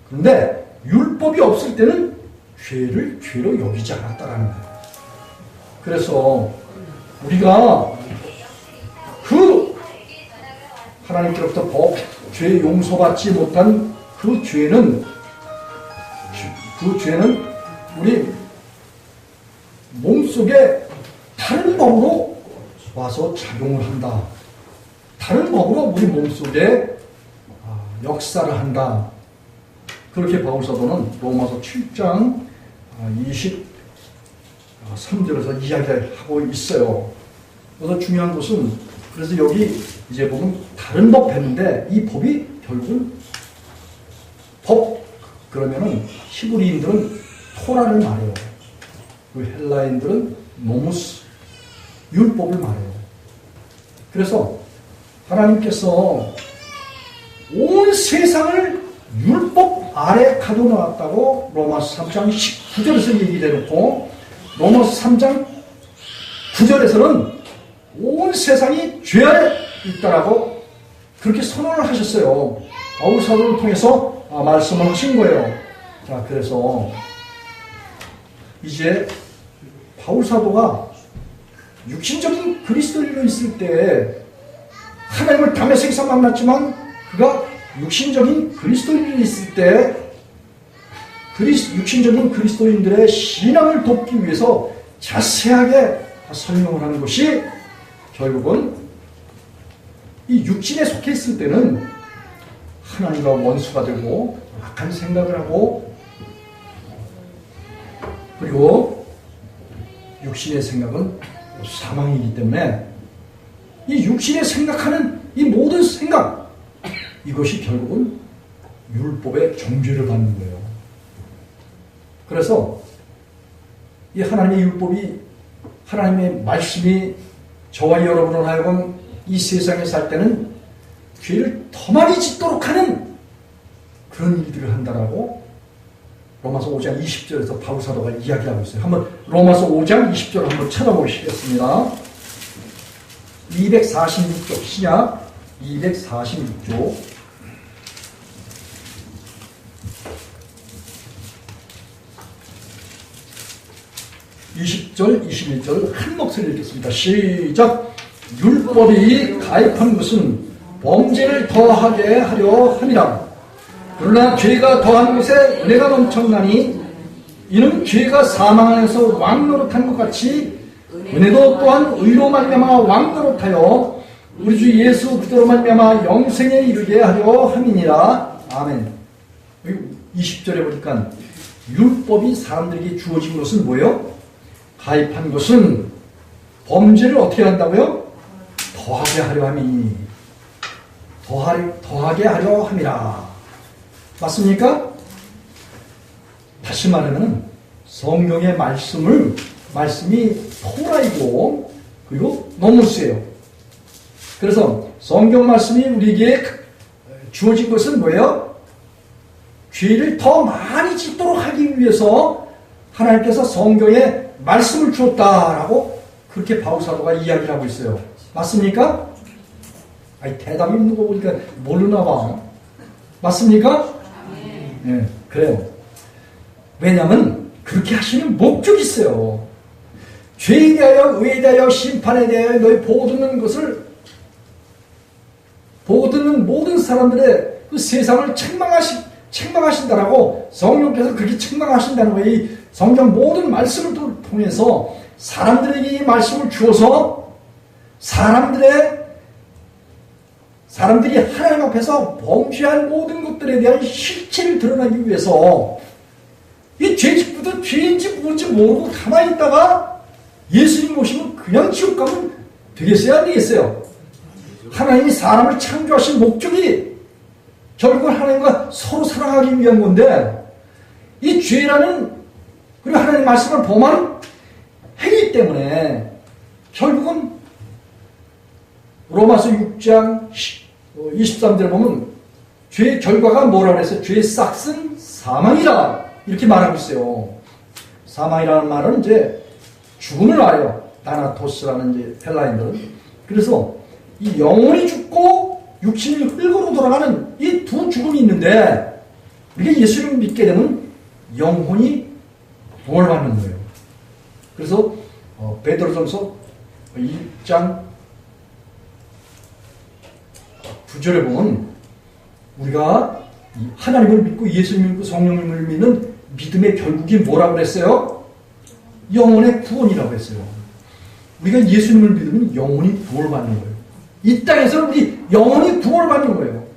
그런데 율법이 없을 때는 죄를 죄로 여기지 않았다는 거예요. 그래서 우리가 그 하나님께로부터 죄 용서받지 못한 그 죄는 우리 몸속에 다른 법으로 와서 작용을 한다. 다른 법으로 우리 몸속에 역사를 한다. 그렇게 바울사도는 로마서 7장 23절에서 이야기를 하고 있어요. 그래서 중요한 것은, 그래서 여기 이제 보면 다른 법 했는데 이 법이 결국은 그러면은 히브리인들은 토라를 말해요. 그 헬라인들은 노무스, 율법을 말해요. 그래서 하나님께서 온 세상을 율법 아래 가둬놓았다고 로마서 3장 19절에서 얘기해놓고, 로마서 3장 9절에서는 온 세상이 죄 아래 있다라고 그렇게 선언을 하셨어요. 바울 사도를 통해서 말씀을 하신 거예요. 자, 그래서 이제 바울 사도가 육신적인 그리스도인으로 있을 때 하나님을 다메섹에서 만났지만, 그가 육신적인 그리스도인으로 있을 때 육신적인 그리스도인들의 신앙을 돕기 위해서 자세하게 설명을 하는 것이, 결국은 이 육신에 속해 있을 때는 하나님과 원수가 되고 악한 생각을 하고, 그리고 육신의 생각은 사망이기 때문에 이 육신에 생각하는 이 모든 생각, 이것이 결국은 율법의 정죄를 받는 거예요. 그래서 이 하나님의 율법이, 하나님의 말씀이 저와 여러분을 하여금 이 세상에 살 때는 죄를 더 많이 짓도록 하는 그런 일들을 한다라고 로마서 5장 20절에서 바울 사도가 이야기하고 있어요. 한번 로마서 5장 20절 한번 찾아보시겠습니다. 246쪽, 신약 246쪽. 20절, 21절 한 목소리 읽겠습니다. 시작. 율법이 가입한 것은 범죄를 더하게 하려 함이라. 그러나 죄가 더한 곳에 은혜가 넘쳤나니 이는 죄가 사망 안에서 왕노릇한 것 같이 은혜도 또한 의로 말미암아 왕노릇하여 우리 주 예수 그리스도로 말미암아 영생에 이르게 하려 함이니라. 아멘. 20절에 보니까 율법이 사람들에게 주어진 것은 뭐예요? 가입한 것은 범죄를 어떻게 한다고요? 더하게 하려 함이니 더하게 하려 함이라. 맞습니까? 다시 말하면 성경의 말씀이 토라이고 그리고 노무스예요. 그래서 성경 말씀이 우리에게 주어진 것은 뭐예요? 죄를 더 많이 짓도록 하기 위해서 하나님께서 성경에 말씀을 주었다라고 그렇게 바울사도가 이야기를 하고 있어요. 맞습니까? 아니, 대답이 있는 거 보니까 모르나 봐. 맞습니까? 네, 그래요. 왜냐하면 그렇게 하시는 목적이 있어요. 죄에 대하여, 의에 대하여, 심판에 대하여 너희 보고 듣는 모든 사람들의 그 세상을 책망하신다라고 성령께서 그렇게 책망하신다는 거예요. 이 성경 모든 말씀을 통해서 사람들에게 이 말씀을 주어서 사람들이 하나님 앞에서 범죄한 모든 것들에 대한 실체를 드러나기 위해서 이 죄짓부도 죄인지 뭔지 모르고 가만히 있다가 예수님 모시면 그냥 지옥 가면 되겠어요? 안 되겠어요? 하나님이 사람을 창조하신 목적이 결국은 하나님과 서로 사랑하기 위한 건데 이 죄라는 그리고 하나님의 말씀을 범하는 행위 때문에 결국은 로마서 6장 23절에 보면 죄의 결과가 뭐라고 해서 죄의 싹은 사망이라 이렇게 말하고 있어요. 사망이라는 말은 이제 죽음을 말해요. 다나토스라는 이제 헬라인들은. 그래서 이 영혼이 죽고 육신이 흙으로 돌아가는 이 두 죽음이 있는데 우리가 예수님을 믿게 되면 영혼이 구원받는 거예요. 그래서 베드로전서 1장 9절에 보면 우리가 하나님을 믿고 예수님을 믿고 성령님을 믿는 믿음의 결국이 뭐라고 그랬어요? 영혼의 구원이라고 했어요. 우리가 예수님을 믿으면 영혼이 구원받는 거예요. 이 땅에서는 우리 영혼이 구원받는 거예요.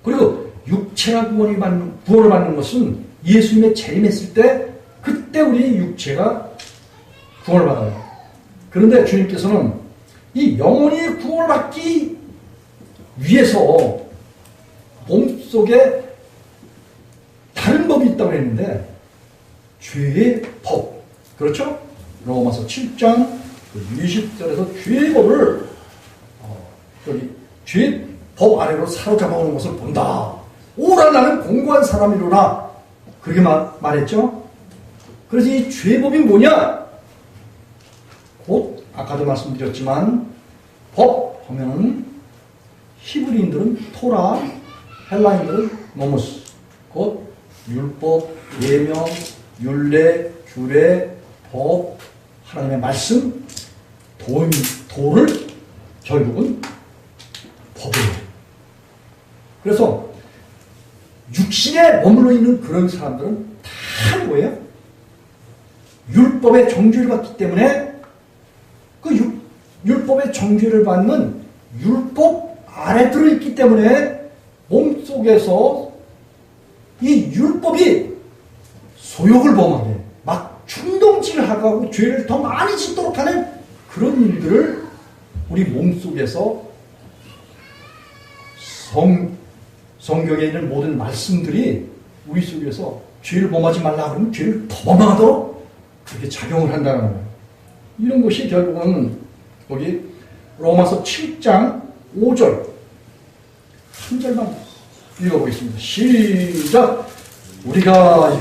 그리고 육체가 구원을 받는 것은 예수님의 재림했을 때 그때 우리 육체가 구원을 받아요. 그런데 주님께서는 이 영혼이 구원을 받기 위해서 몸속에 다른 법이 있다고 했는데 죄의 법, 그렇죠? 로마서 7장 20절에서 죄의 법을 죄의 법 아래로 사로잡아오는 것을 본다. 오라 나는 공고한 사람이로라. 그렇게 말했죠? 그래서 이 죄의 법이 뭐냐? 곧 아까도 말씀드렸지만 법 하면은 히브리인들은 토라, 헬라인들은 노무스, 곧 율법, 예명, 율례, 규례, 법, 하나님의 말씀, 도를 결국은 법이에요. 그래서 육신에 머물러 있는 그런 사람들은 다 뭐예요? 율법의 정죄를 받기 때문에 그 율법의 정죄를 받는 율법 아래 들어있기 때문에 몸속에서 이 율법이 소욕을 범하게 막 충동질을 하고 죄를 더 많이 짓도록 하는 그런 일들을 우리 몸속에서 성경에 있는 모든 말씀들이 우리 속에서 죄를 범하지 말라 그러면 죄를 더 범하도록 그렇게 작용을 한다는 거예요. 이런 것이 결국은 여기 로마서 7장 5절 한 절만 읽어보겠습니다. 시작. 우리가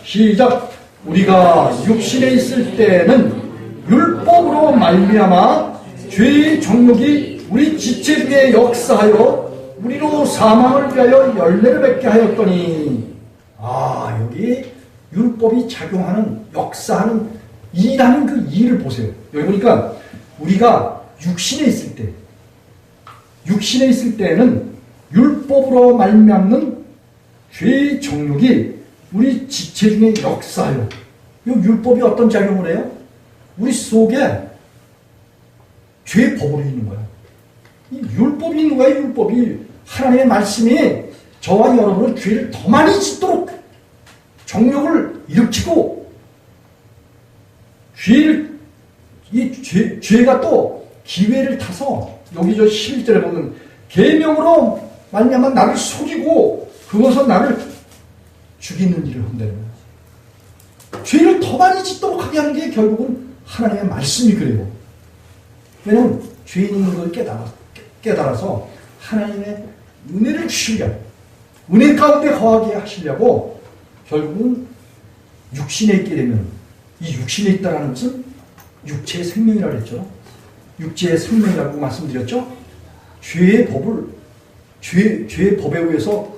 시작. 우리가 육신에 있을 때는 율법으로 말미암아 죄의 정욕이 우리 지체 중에 역사하여 우리로 사망을 위하여 열매를 맺게 하였더니 여기 율법이 작용하는 역사하는 일하는 그 일을 보세요. 여기 보니까 우리가 육신에 있을 때는 율법으로 말미암는 죄의 정욕이 우리 지체 중에 역사하여. 이 율법이 어떤 작용을 해요? 우리 속에 죄의 법으로 있는 거야. 이 율법이 있는 거야. 율법이. 하나님의 말씀이 저와 여러분은 죄를 더 많이 짓도록 정욕을 일으키고, 죄가 또 기회를 타서, 여기 저 11절에 보면 계명으로 말미암아 나를 속이고 그것은 나를 죽이는 일을 한다는 거예요. 죄를 더 많이 짓도록 하게 하는 게 결국은 하나님의 말씀이 그래요. 왜냐하면 죄인 있는 걸 깨달아서 하나님의 은혜를 주시려고, 은혜 가운데 거하게 하시려고 결국은 육신에 있게 되면, 이 육신에 있다는 것은 육체의 생명이라고 했죠. 육체의 생명이라고 말씀드렸죠. 죄의 법에 의해서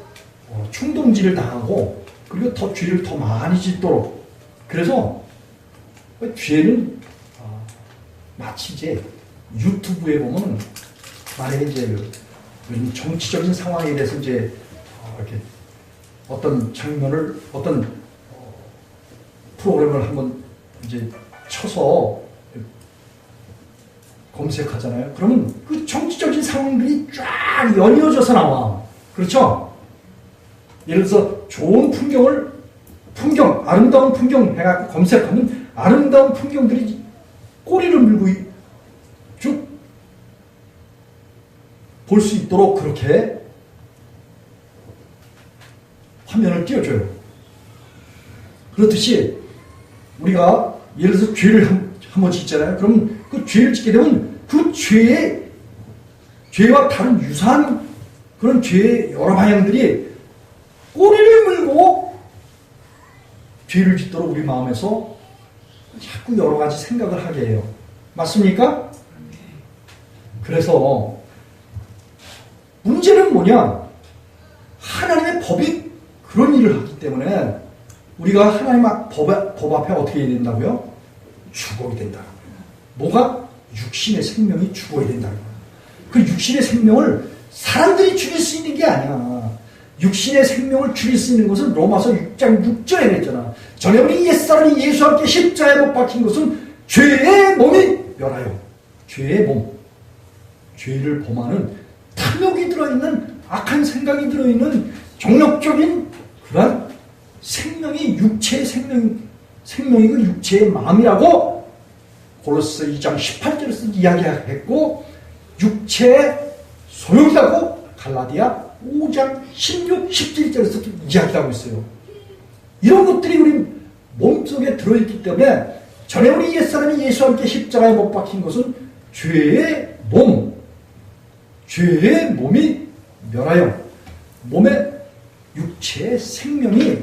충동질을 당하고, 그리고 더 죄를 더 많이 짓도록. 그래서 죄는 마치 이제 유튜브에 보면 만약에 이제 정치적인 상황에 대해서 이제 이렇게 어떤 장면을, 어떤 프로그램을 한번 이제 쳐서 검색하잖아요. 그러면 그 정치적인 상황들이 쫙 연이어져서 나와. 그렇죠? 예를 들어서 좋은 아름다운 풍경 해갖고 검색하면 아름다운 풍경들이 꼬리를 물고 쭉 볼 수 있도록 그렇게 화면을 띄워줘요. 그렇듯이 우리가 예를 들어서 죄를 한번 짓잖아요. 그럼 그 죄를 짓게 되면 그 죄와 다른 유사한 그런 죄의 여러 방향들이 꼬리를 물고 죄를 짓도록 우리 마음에서 자꾸 여러 가지 생각을 하게 해요. 맞습니까? 그래서 문제는 뭐냐? 하나님의 법이 그런 일을 하기 때문에 우리가 하나님 법 앞에 어떻게 해야 된다고요? 죽어야 된다. 뭐가? 육신의 생명이 죽어야 된다. 그 육신의 생명을 사람들이 죽일 수 있는 게 아니야. 육신의 생명을 죽일 수 있는 것은 로마서 6장 6절에 그랬잖아. 전에 우리 옛사람이 예수와 함께 십자가에 못 박힌 것은 죄의 몸이 멸하여. 죄의 몸. 죄를 범하는 탐욕이 들어있는, 악한 생각이 들어있는 정욕적인 그런 생명이 육체의 생명이고 육체의 마음이라고 골로새 2장 18절에서 이야기했고, 육체의 소욕이라고 갈라디아 5장 16, 17절에서 이야기하고 있어요. 이런 것들이 우리 몸속에 들어있기 때문에 전에 우리 옛사람이 예수와 함께 십자가에 못 박힌 것은 죄의 몸이 멸하여 몸의 육체의 생명이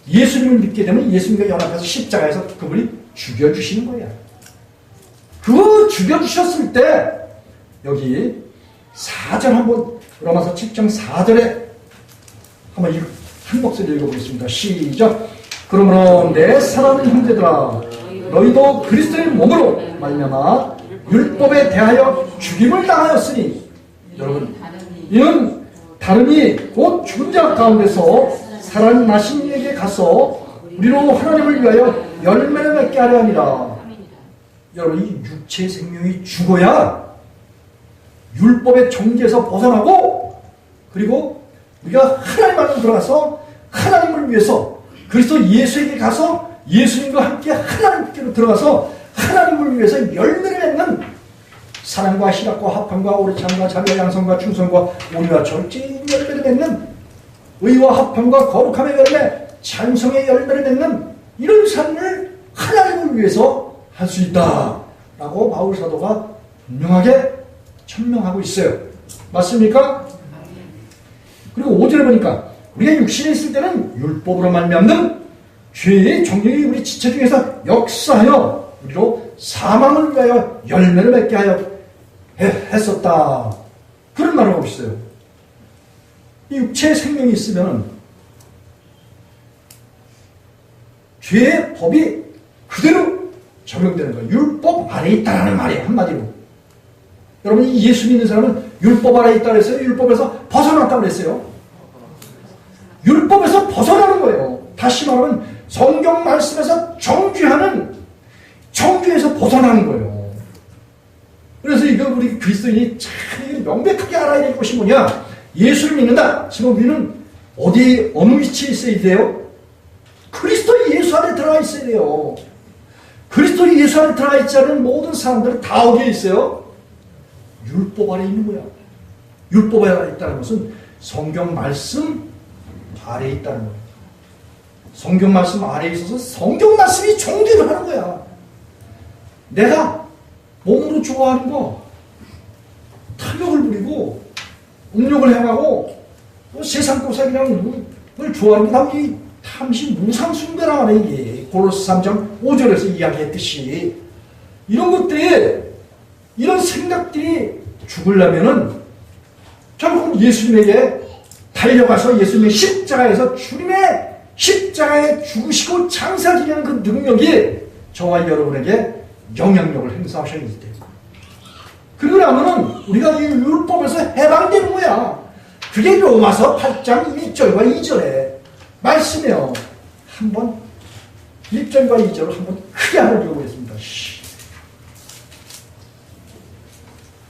예수님을 믿게 되면 예수님과 연합해서 십자가에서 그분이 죽여주시는 거야. 그 죽여주셨을 때 여기 4절 한번, 로마서 7장 4절에 한번 한 목소리 읽어보겠습니다. 시작. 그러므로 내 사랑하는 형제들아, 너희도 그리스도의 몸으로 말미암아 율법에 대하여 죽임을 당하였으니, 여러분, 이는 다름이 곧 죽은 자 가운데서 살아나신 이에게 가서 우리로 하나님을 위하여 열매를 맺게 하려 함이라. 여러분, 이 육체의 생명이 죽어야 율법의 정죄에서 벗어나고, 그리고 우리가 하나님 안으로 들어가서 하나님을 위해서 그리스도 예수에게 가서 예수님과 함께 하나님께로 들어가서 하나님을 위해서 열매를 맺는, 사랑과 희락과 합함과 오래참과 자비와 양성과 충성과 온유와 절제의 열매를 맺는, 의와 합함과 거룩함의 열매, 찬성의 열매를 맺는 이런 삶을 하나님을 위해서 할 수 있다라고 바울 사도가 분명하게 천명하고 있어요. 맞습니까? 그리고 5절에 보니까 우리가 육신에 있을 때는 율법으로 말미암는 죄의 정욕이 우리 지체 중에서 역사하여 우리로 사망을 위하여 열매를 맺게 하여 했었다. 그런 말을 하고 있어요. 이 육체의 생명이 있으면 죄의 법이 그대로 적용되는 거예요. 율법 안에 있다라는 말이에요. 한마디로. 여러분, 이 예수 믿는 사람은 율법 아래에 있다고 했어요? 율법에서 벗어났다고 했어요? 율법에서 벗어나는 거예요. 다시 말하면 성경 말씀에서 정죄에서 벗어나는 거예요. 그래서 이거 우리 그리스도인이 참 명백하게 알아야 될 것이 뭐냐? 예수를 믿는다. 지금 우리는 어느 위치에 있어야 돼요? 그리스도 예수 안에 들어가 있어야 돼요. 그리스도 예수 안에 들어가 있지 않은 모든 사람들은 다 어디에 있어요? 율법 아래 있는 거야. 율법 아래 있다는 것은 성경 말씀 아래에 있다는 거예요. 성경 말씀 아래에 있어서 성경 말씀이 종교를 하는 거야. 내가 몸으로 좋아하는 거, 탐욕을 부리고 음욕을 행하고 세상 꼬사기랑 걸 좋아하는 게 남이 탐시 무상숭배라 하네. 이게 고로스 3장 5절에서 이야기했듯이 이런 것들이, 이런 생각들이 죽으려면은 결국 예수님에게 달려가서 예수님의 십자가에서 주님의 십자가에 죽으시고 장사 지내는 그 능력이 저와 여러분에게 영향력을 행사하셔야 돼요. 그러고 나면은 우리가 이 율법에서 해방되는 거야. 그게 로마서 8장 1절과 2절에 말씀이에요. 한번 1절과 2절을 한번 크게 알아보려고 했습니다.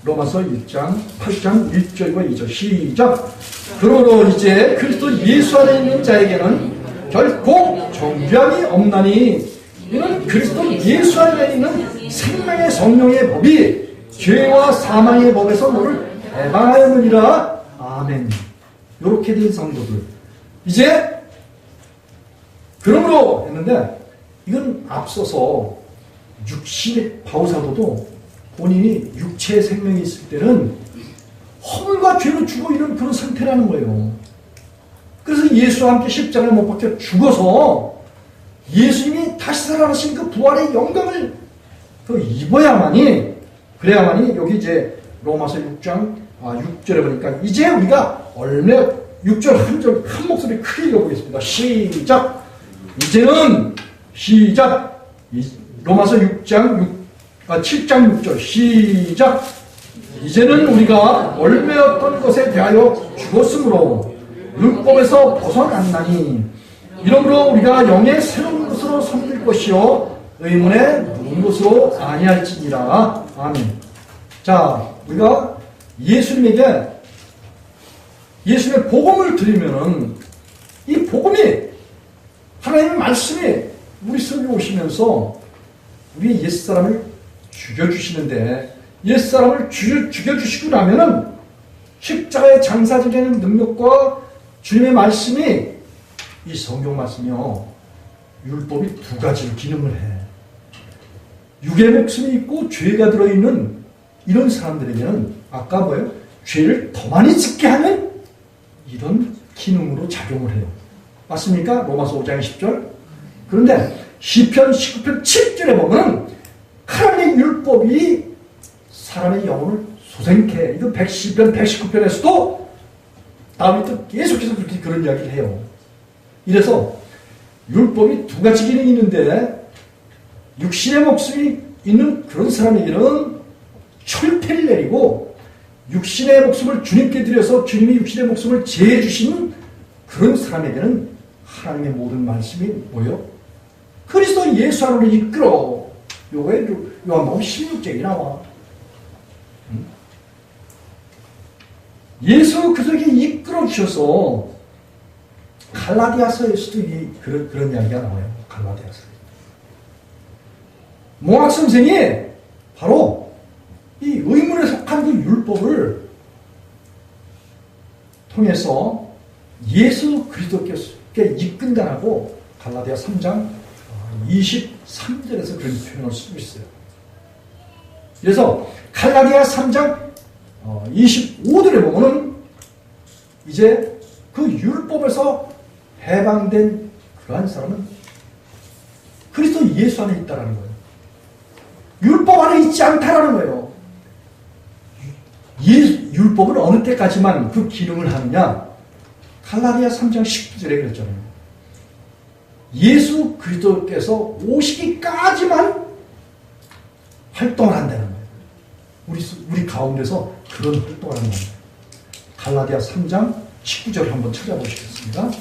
로마서 1장 8장 1절과 2절 시작. 그러므로 이제 그리스도 예수 안에 있는 자에게는 결코 정죄함이 없나니 이는 그리스도 예수 안에 있는 생명의 성령의 법이 죄와 사망의 법에서 너를 해방하였느니라. 아멘. 이렇게 된 성도들, 이제 그러므로 했는데, 이건 앞서서 육신의 바울사도도 본인이 육체의 생명이 있을 때는 허물과 죄로 죽어 있는 그런 상태라는 거예요. 그래서 예수와 함께 십자가에 못 박혀 죽어서 예수님이 다시 살아나신 그 부활의 영광을 입어야만이, 그래야만이, 여기 이제 로마서 6장 6절에 보니까 이제 우리가 얼마 6절 한 목소리 크게 읽어보겠습니다. 시작. 이제는 시작. 로마서 7장 6절 시작. 이제는 우리가 얽매였던 것에 대하여 죽었으므로 율법에서 벗어났나니 이러므로 우리가 영의 새로운 것으로 섬길 것이요 의문의 묵은 것으로 아니할지니라. 아멘. 자, 우리가 예수님의 복음을 들으면은 이 복음이, 하나님의 말씀이 우리 속에 오시면서 우리의 옛사람을 죽여주시는데, 옛사람을 죽여주시고 나면은 십자가의 장사 지내는 능력과 주님의 말씀이, 이 성경 말씀이요, 율법이 두 가지로 기능을 해. 육의 목숨이 있고 죄가 들어있는 이런 사람들에게는 아까 뭐예요? 죄를 더 많이 짓게 하는 이런 기능으로 작용을 해요. 맞습니까? 로마서 5장 10절. 그런데 시편 19편 7절에 보면 하나님의 율법이 사람의 영혼을 소생케 해. 이거 시편 119편에서도 다윗도 계속해서 그런 이야기를 해요. 이래서 율법이 두 가지 기능이 있는데, 육신의 목숨이 있는 그런 사람에게는 철폐를 내리고, 육신의 목숨을 주님께 드려서 주님이 육신의 목숨을 제해 주신 그런 사람에게는 하나님의 모든 말씀이 뭐예요? 그리스도 예수 안으로 이끌어. 요거에 요한복음 16장이 나와. 예수 그들에게 이끌어 주셔서 갈라디아서에서도 그런 이야기가 나와요. 갈라디아서. 몽학 선생이 바로 이 의문에 속한 그 율법을 통해서 예수 그리스도께 이끈다라고 갈라디아 3장 23절에서 그런 표현을 쓰고 있어요. 그래서 갈라디아 3장 25절에 보면은 이제 그 율법에서 해방된 그러한 사람은 그리스도 예수 안에 있다라는 거예요. 율법 안에 있지 않다라는 거예요. 율법은 어느 때까지만 그 기능을 하느냐? 갈라디아 3장 19절에 그랬잖아요. 예수 그리스도께서 오시기까지만 활동을 한다는 거예요. 우리 가운데서 그런 활동을 하는 겁니다. 갈라디아 3장 19절 한번 찾아보시겠습니다.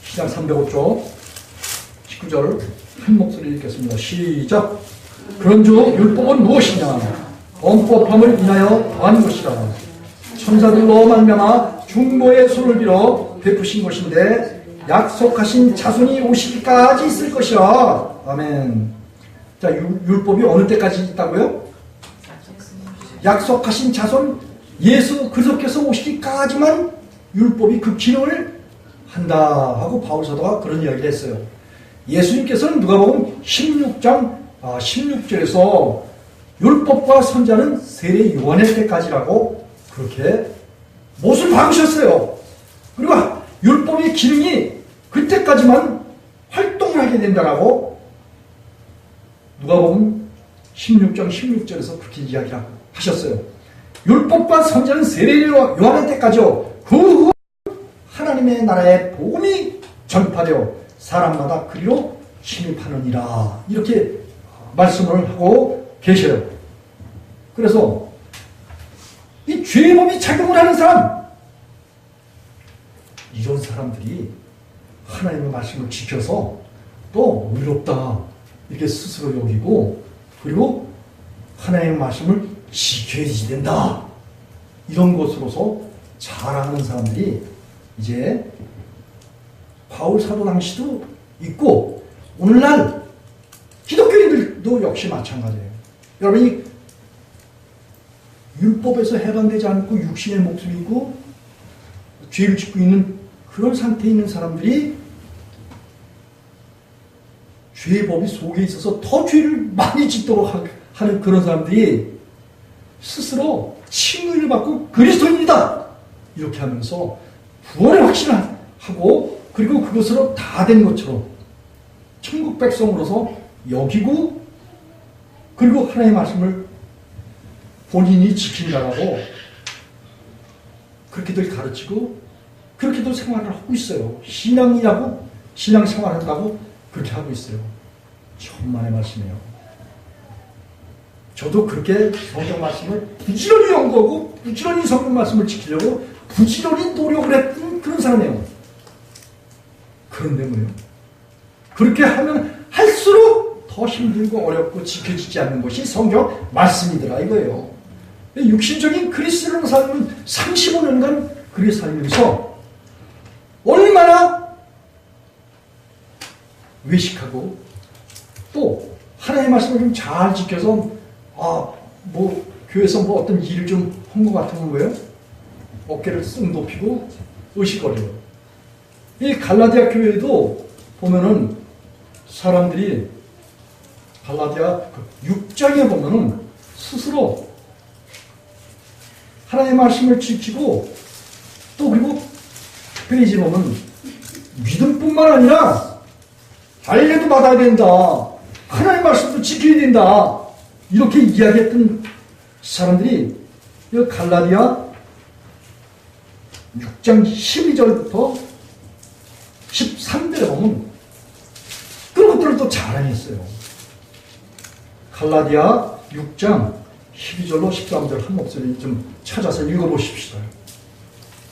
시작 305쪽 19절 한 목소리 읽겠습니다. 시작. 그런즉 율법은 무엇이냐? 범법함을 인하여 더한 것이라. 천사들로 말미암아 중보의 손을 빌어 베푸신 것인데 약속하신 자손이 오시기까지 있을 것이라. 아멘. 자, 율법이 어느 때까지 있다고요? 약속하신 자손 예수 그리스도께서 오시기까지만 율법이 그 기능을 한다 하고 바울 사도가 그런 이야기를 했어요. 예수님께서는 누가복음 16절에서 율법과 선지자는 세례 요한의 때까지라고 그렇게 못을 박으셨어요. 그리고 율법의 기능이 그때까지만 활동을 하게 된다라고 누가복음 16장 16절에서 그렇게 이야기를 하셨어요. 율법과 선지자는 세례 요한의 때까지요. 그 후 하나님의 나라의 복음이 전파되어 사람마다 그리로 침입하느니라. 이렇게 말씀을 하고 계셔요. 그래서 이 죄법이 작용을 하는 사람, 이런 사람들이 하나님의 말씀을 지켜서 또 의롭다 이렇게 스스로 여기고, 그리고 하나님의 말씀을 지켜야지 된다, 이런 것으로서 자랑하는 사람들이 이제 바울 사도 당시도 있고 오늘날 기독교인들도 역시 마찬가지예요. 여러분이 율법에서 해방되지 않고 육신의 목숨이 있고 죄를 짓고 있는 그런 상태에 있는 사람들이 죄법이 속에 있어서 더 죄를 많이 짓도록 하는 그런 사람들이 스스로 칭의를 받고 그리스도인이다 이렇게 하면서 구원의 확신을 하고, 그리고 그것으로 다 된 것처럼 천국 백성으로서 여기고, 그리고 하나님의 말씀을 본인이 지킨다라고 그렇게들 가르치고 그렇게도 생활을 하고 있어요. 신앙이라고 신앙생활한다고 그렇게 하고 있어요. 천만의 말씀이에요. 저도 그렇게 성경 말씀을 부지런히 연구하고 부지런히 성경 말씀을 지키려고 부지런히 노력을 했던 그런 사람이에요. 그런데 뭐예요? 그렇게 하면 할수록 더 힘들고 어렵고 지켜지지 않는 것이 성경 말씀이더라 이거예요. 육신적인 그리스도로 살면 35년간 그렇게 살면서 얼마나 외식하고 또 하나님의 말씀을 좀 잘 지켜서 교회에서 어떤 일을 좀 한 것 같으면 뭐예요? 어깨를 쓱 높이고 의식거려요. 이 갈라디아 교회도 보면은 사람들이 갈라디아 6장에 보면은 스스로 하나님의 말씀을 지키고 또 그리고 페이지 보면 믿음뿐만 아니라 할례도 받아야 된다. 하나님의 말씀도 지켜야 된다. 이렇게 이야기했던 사람들이 이 갈라디아 6장 12절부터 13절에 보면 그런 것들을 또 자랑했어요. 갈라디아 6장 12절로 13절 한 목소리 좀 찾아서 읽어보십시다.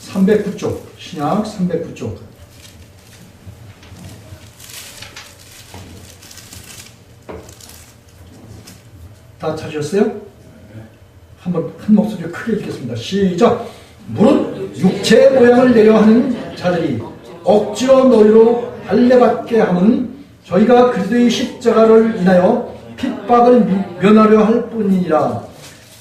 309쪽, 신약 309쪽. 다 찾으셨어요? 한번 한 목소리로 크게 읽겠습니다. 시작! 무릇 육체의 모양을 내려 하는 자들이 억지로 너희로 할례받게 함은 저희가 그리스도의 십자가를 인하여 핍박을 면하려 할 뿐이니라.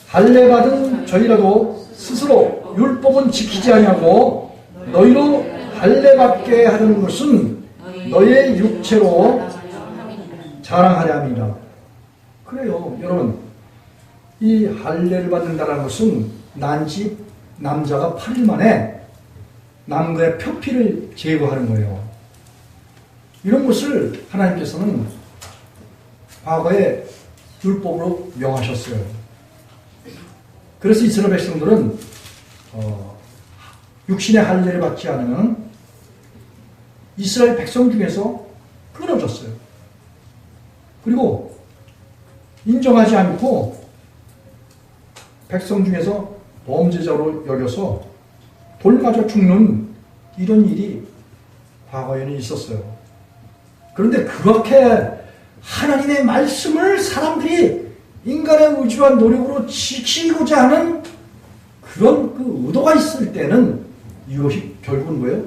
할례받은 저희라도 스스로 율법은 지키지 아니하고 너희로 할례받게 하는 것은 너희의 육체로 자랑하려 함이라. 그래요. 여러분, 이 할례를 받는다는 것은 난지 남자가 8일 만에 남자의 표피를 제거하는 거예요. 이런 것을 하나님께서는 과거에 율법으로 명하셨어요. 그래서 이스라엘 백성들은 육신의 할례를 받지 않으면 이스라엘 백성 중에서 끊어졌어요. 그리고 인정하지 않고 백성 중에서 범죄자로 여겨서 돌 맞아 죽는 이런 일이 과거에는 있었어요. 그런데 그렇게 하나님의 말씀을 사람들이 인간의 의지와 노력으로 지키고자 하는 그런 그 의도가 있을 때는 이것이 결국은 뭐예요?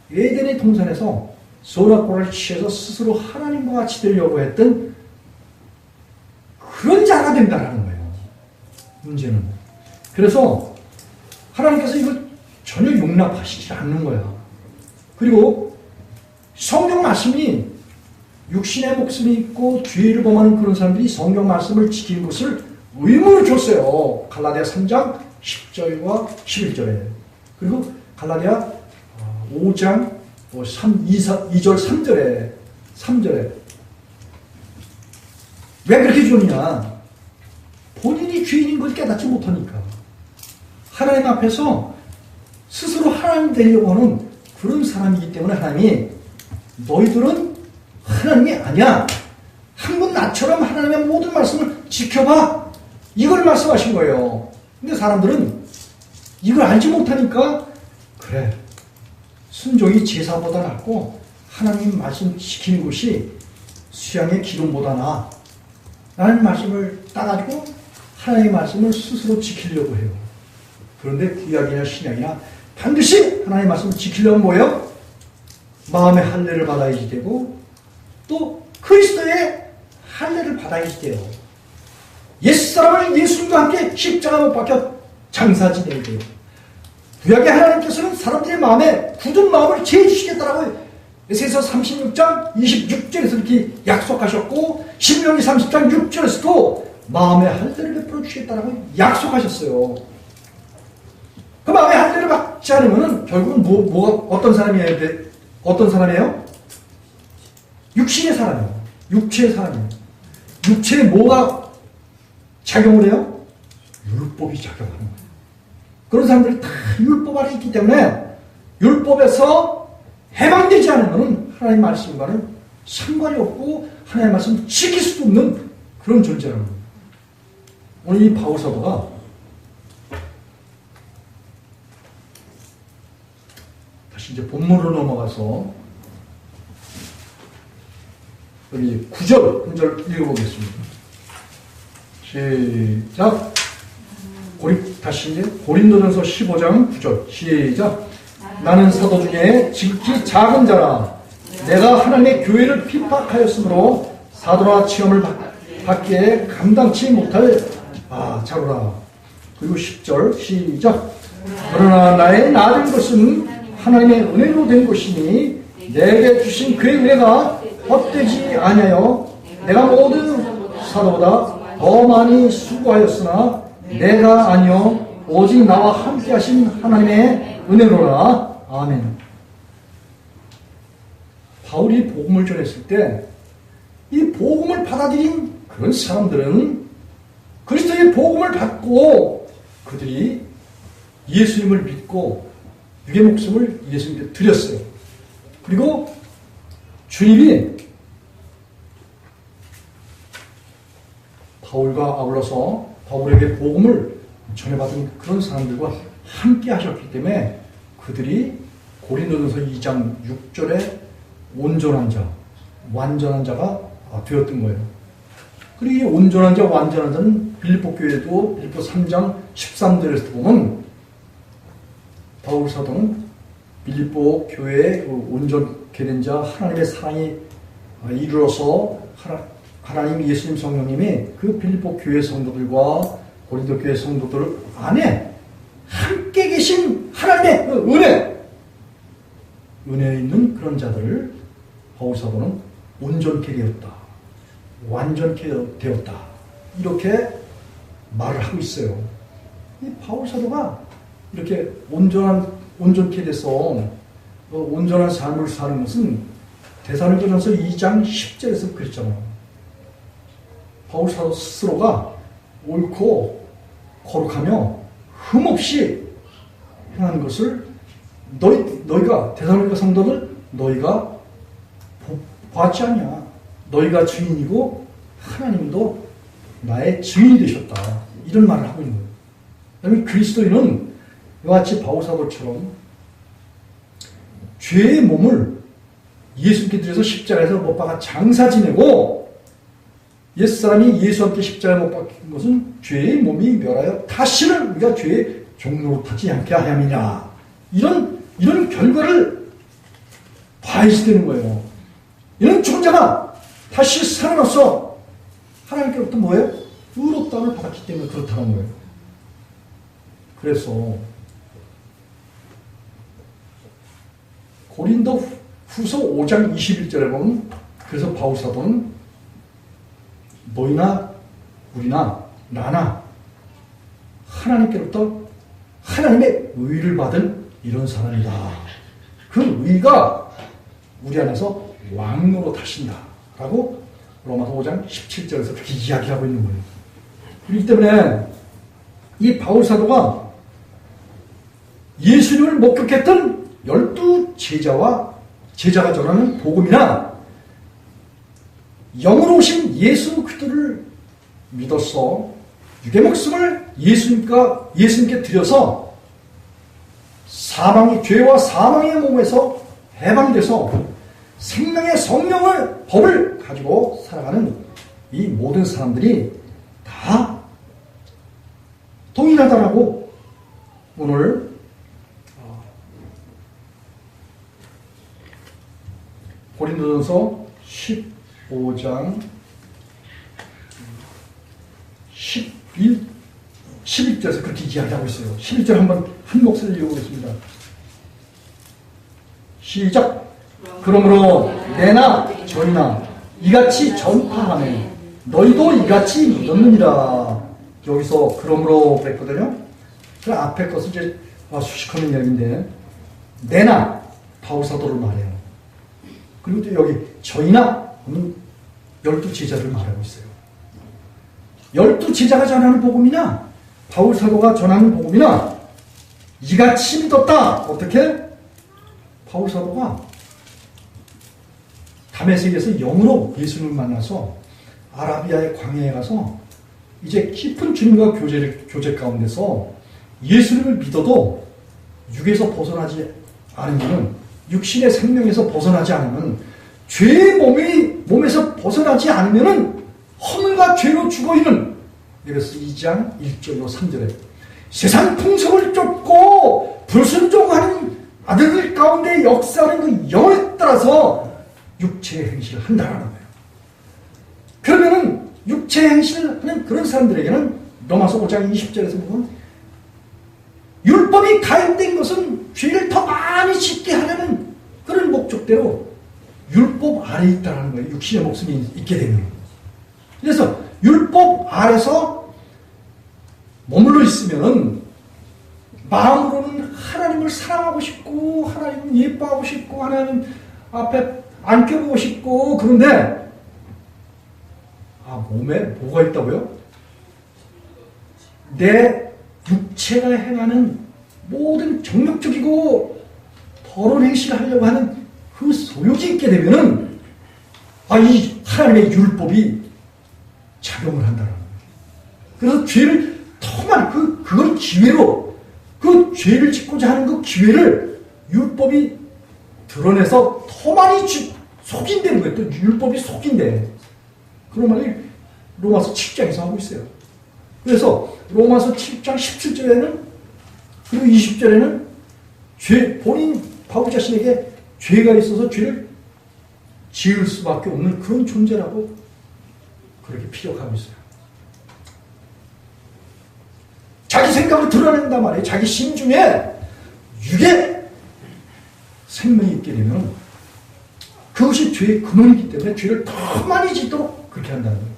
에덴의 동산에서 소라코를 취해서 스스로 하나님과 같이 되려고 했던 그런 자가 된다는 거예요. 문제는. 그래서 하나님께서 이걸 전혀 용납하시지 않는 거야. 그리고 성경 말씀이 육신의 목숨이 있고 죄를 범하는 그런 사람들이 성경 말씀을 지키는 것을 의무로 줬어요. 갈라디아 3장 10절과 11절에. 그리고 갈라디아 5장 2절 3절에. 왜 그렇게 주느냐? 본인이 죄인인 걸 깨닫지 못하니까. 하나님 앞에서 스스로 하나님 되려고 하는 그런 사람이기 때문에 하나님이 너희들은 하나님이 아니야. 한번 나처럼 하나님의 모든 말씀을 지켜봐. 이걸 말씀하신 거예요. 근데 사람들은 이걸 알지 못하니까 그래. 순종이 제사보다 낫고 하나님 말씀 지키는 것이 수양의 기름보다 나아. 라는 말씀을 따가지고 하나님의 말씀을 스스로 지키려고 해요. 그런데 구약이나 신약이나 반드시 하나님의 말씀을 지키려면 뭐예요? 마음의 할례를 받아야지 되고 또 그리스도의 할례를 받아야지 돼요. 옛사람을 예수님과 함께 십자가 못 박혀 장사지 내야 돼요. 구약의 하나님께서는 사람들의 마음에 굳은 마음을 채워주시겠다라고 에세서 36장 26절에서 이렇게 약속하셨고 신명기 30장 6절에서도 마음의 할례를 베풀어 주시겠다라고 약속하셨어요. 그 마음의 할례를 받지 않으면 결국은 어떤 사람이에요? 어떤 사람이에요? 육신의 사람이에요. 육체의 사람이에요. 육체에 뭐가 작용을 해요? 율법이 작용하는 거예요. 그런 사람들이 다 율법 아래 있기 때문에 율법에서 해방되지 않으면 하나님의 말씀과는 상관이 없고 하나님의 말씀을 지킬 수도 없는 그런 존재라는 거예요. 오늘 이 바울 사도가 다시 이제 본문으로 넘어가서 여기 9절 읽어보겠습니다. 시작. 다시 이제 고린도전서 15장 9절 시작. 나는 사도 중에 지극히 작은 자라. 내가 하나님의 교회를 핍박하였으므로 사도라 체험을 받기에 감당치 못할 자로라. 그리고 10절 시작. 그러나 나의 낮은 것은 하나님의 은혜로 된 것이니 내게 주신 그의 은혜가 헛되지 아니하여 내가 모든 사도보다 더 많이 수고하였으나 내가 아니요 오직 나와 함께 하신 하나님의 은혜로라. 아멘. 바울이 복음을 전했을 때 이 복음을 받아들인 그런 사람들은 그리스도의 복음을 받고 그들이 예수님을 믿고 육의 목숨을 예수님께 드렸어요. 그리고 주님이 바울과 아울러서 바울에게 복음을 전해받은 그런 사람들과 함께 하셨기 때문에 그들이 고린도전서 2장 6절에 온전한 자, 완전한 자가 되었던 거예요. 그리고 이 온전한 자, 완전한 자는 빌립보 교회도 빌립보 3장 13절에서 보면 바울 사도는 빌립보 교회의 온전케 된 자, 하나님의 사랑이 이루어서 하나님 예수님 성령님이 그 빌립보 교회 성도들과 고린도 교회 성도들 안에 함께 계신 하나님의 은혜에 있는 그런 자들을 바울 사도는 온전케 되었다, 완전케 되었다, 이렇게 말을 하고 있어요. 이 바울 사도가 이렇게 온전케 돼서 온전한 삶을 사는 것은 데살로니가전서 2장 10절에서 그랬잖아요. 바울 사도 스스로가 옳고 거룩하며 흠없이 행하는 것을 너희가 데살로니가 성도들 너희가 보았지 않냐. 너희가 주인이고 하나님도 나의 증인이 되셨다. 이런 말을 하고 있는 거예요. 그다음에 그리스도인은 이와 같이 바울사도처럼 죄의 몸을 예수께 드려서 십자가에서 못 박아 장사 지내고 옛사람이 예수와 함께 십자가에 못 박힌 것은 죄의 몸이 멸하여 다시는 우리가 죄의 종로로 타지 않게 하ям이냐. 이런 결과를 봐야지 되는 거예요. 이런 죽은 자가 다시 살아나서 하나님께로부터 뭐예요? 의롭다함을 받았기 때문에 그렇다는 거예요. 그래서 고린도 후서 5장 21절에 보면 그래서 바울사도는 너희나 우리나 나나 하나님께로부터 하나님의 의를 받은 이런 사람이다. 그 의가 우리 안에서 왕노로 타신다 라고 로마서 5장 17절에서 그렇게 이야기하고 있는 거예요. 그렇기 때문에 이 바울사도가 예수님을 목격했던 12제자가 전하는 복음이나 영으로 오신 예수 그리스도를 믿어서 육의 목숨을 예수님께 드려서 죄와 사망의 몸에서 해방돼서 생명의 성령을 법을 가지고 살아가는 이 모든 사람들이 다 동일하다라고 오늘 고린도전서 15장 11절에서 그렇게 이야기하고 있어요. 11절 한번 한 목소리를 읽어보겠습니다. 시작. 그러므로 내나 저희나 이같이 전파하네 너희도 이같이 믿었느니라. 여기서 그러므로 그랬거든요. 그 앞에 것은 이제 수식하는 이야기인데 내나 바울사도를 말해요. 그리고 또 여기 저희나 12제자를 말하고 있어요. 12제자가 전하는 복음이나 바울사도가 전하는 복음이나 이같이 믿었다. 어떻게? 바울사도가 다메섹에서 영으로 예수님을 만나서 아라비아의 광야에 가서 이제 깊은 주님과 교제 가운데서 예수님을 믿어도 육에서 벗어나지 않으면 육신의 생명에서 벗어나지 않으면 죄의 몸에서 벗어나지 않으면 허물과 죄로 죽어있는 그래서 2장 1절로 3절에 세상 풍속을 쫓고 불순종하는 아들들 가운데 역사하는 그 영을 따라서 육체의 행실을 한다는 거예요. 그러면은 육체의 행실을 하는 그런 사람들에게는 로마서 5장 20절에서 보면 율법이 가입된 것은 죄를 더 많이 짓게 하려는 그런 목적대로 율법 아래에 있다는 거예요. 육신의 목숨이 있게 되면. 그래서 율법 아래서 머물러 있으면은 마음으로는 하나님을 사랑하고 싶고 하나님을 예뻐하고 싶고 하나님 앞에 안겨보고 싶고 그런데 몸에 뭐가 있다고요? 내 육체가 행하는 모든 정욕적이고 더러운 행실을 하려고 하는 그 소욕이 있게 되면은 이 하나님의 율법이 작용을 한다는 거예요. 그래서 죄를 더 많이 그걸 기회로 그 죄를 짓고자 하는 그 기회를 율법이 드러내서 더 많이 속인다는 거예요. 또 율법이 속인대. 그런 말이 로마서 7장에서 하고 있어요. 그래서 로마서 7장 17절에는 그리고 20절에는 본인 바울 자신에게 죄가 있어서 죄를 지을 수밖에 없는 그런 존재라고 그렇게 피력하고 있어요. 자기 생각을 드러낸단 말이에요. 자기 심중에 육의 생명이 있게 되면 그것이 죄의 근원이기 때문에 죄를 더 많이 짓도록 그렇게 한다는 거예요.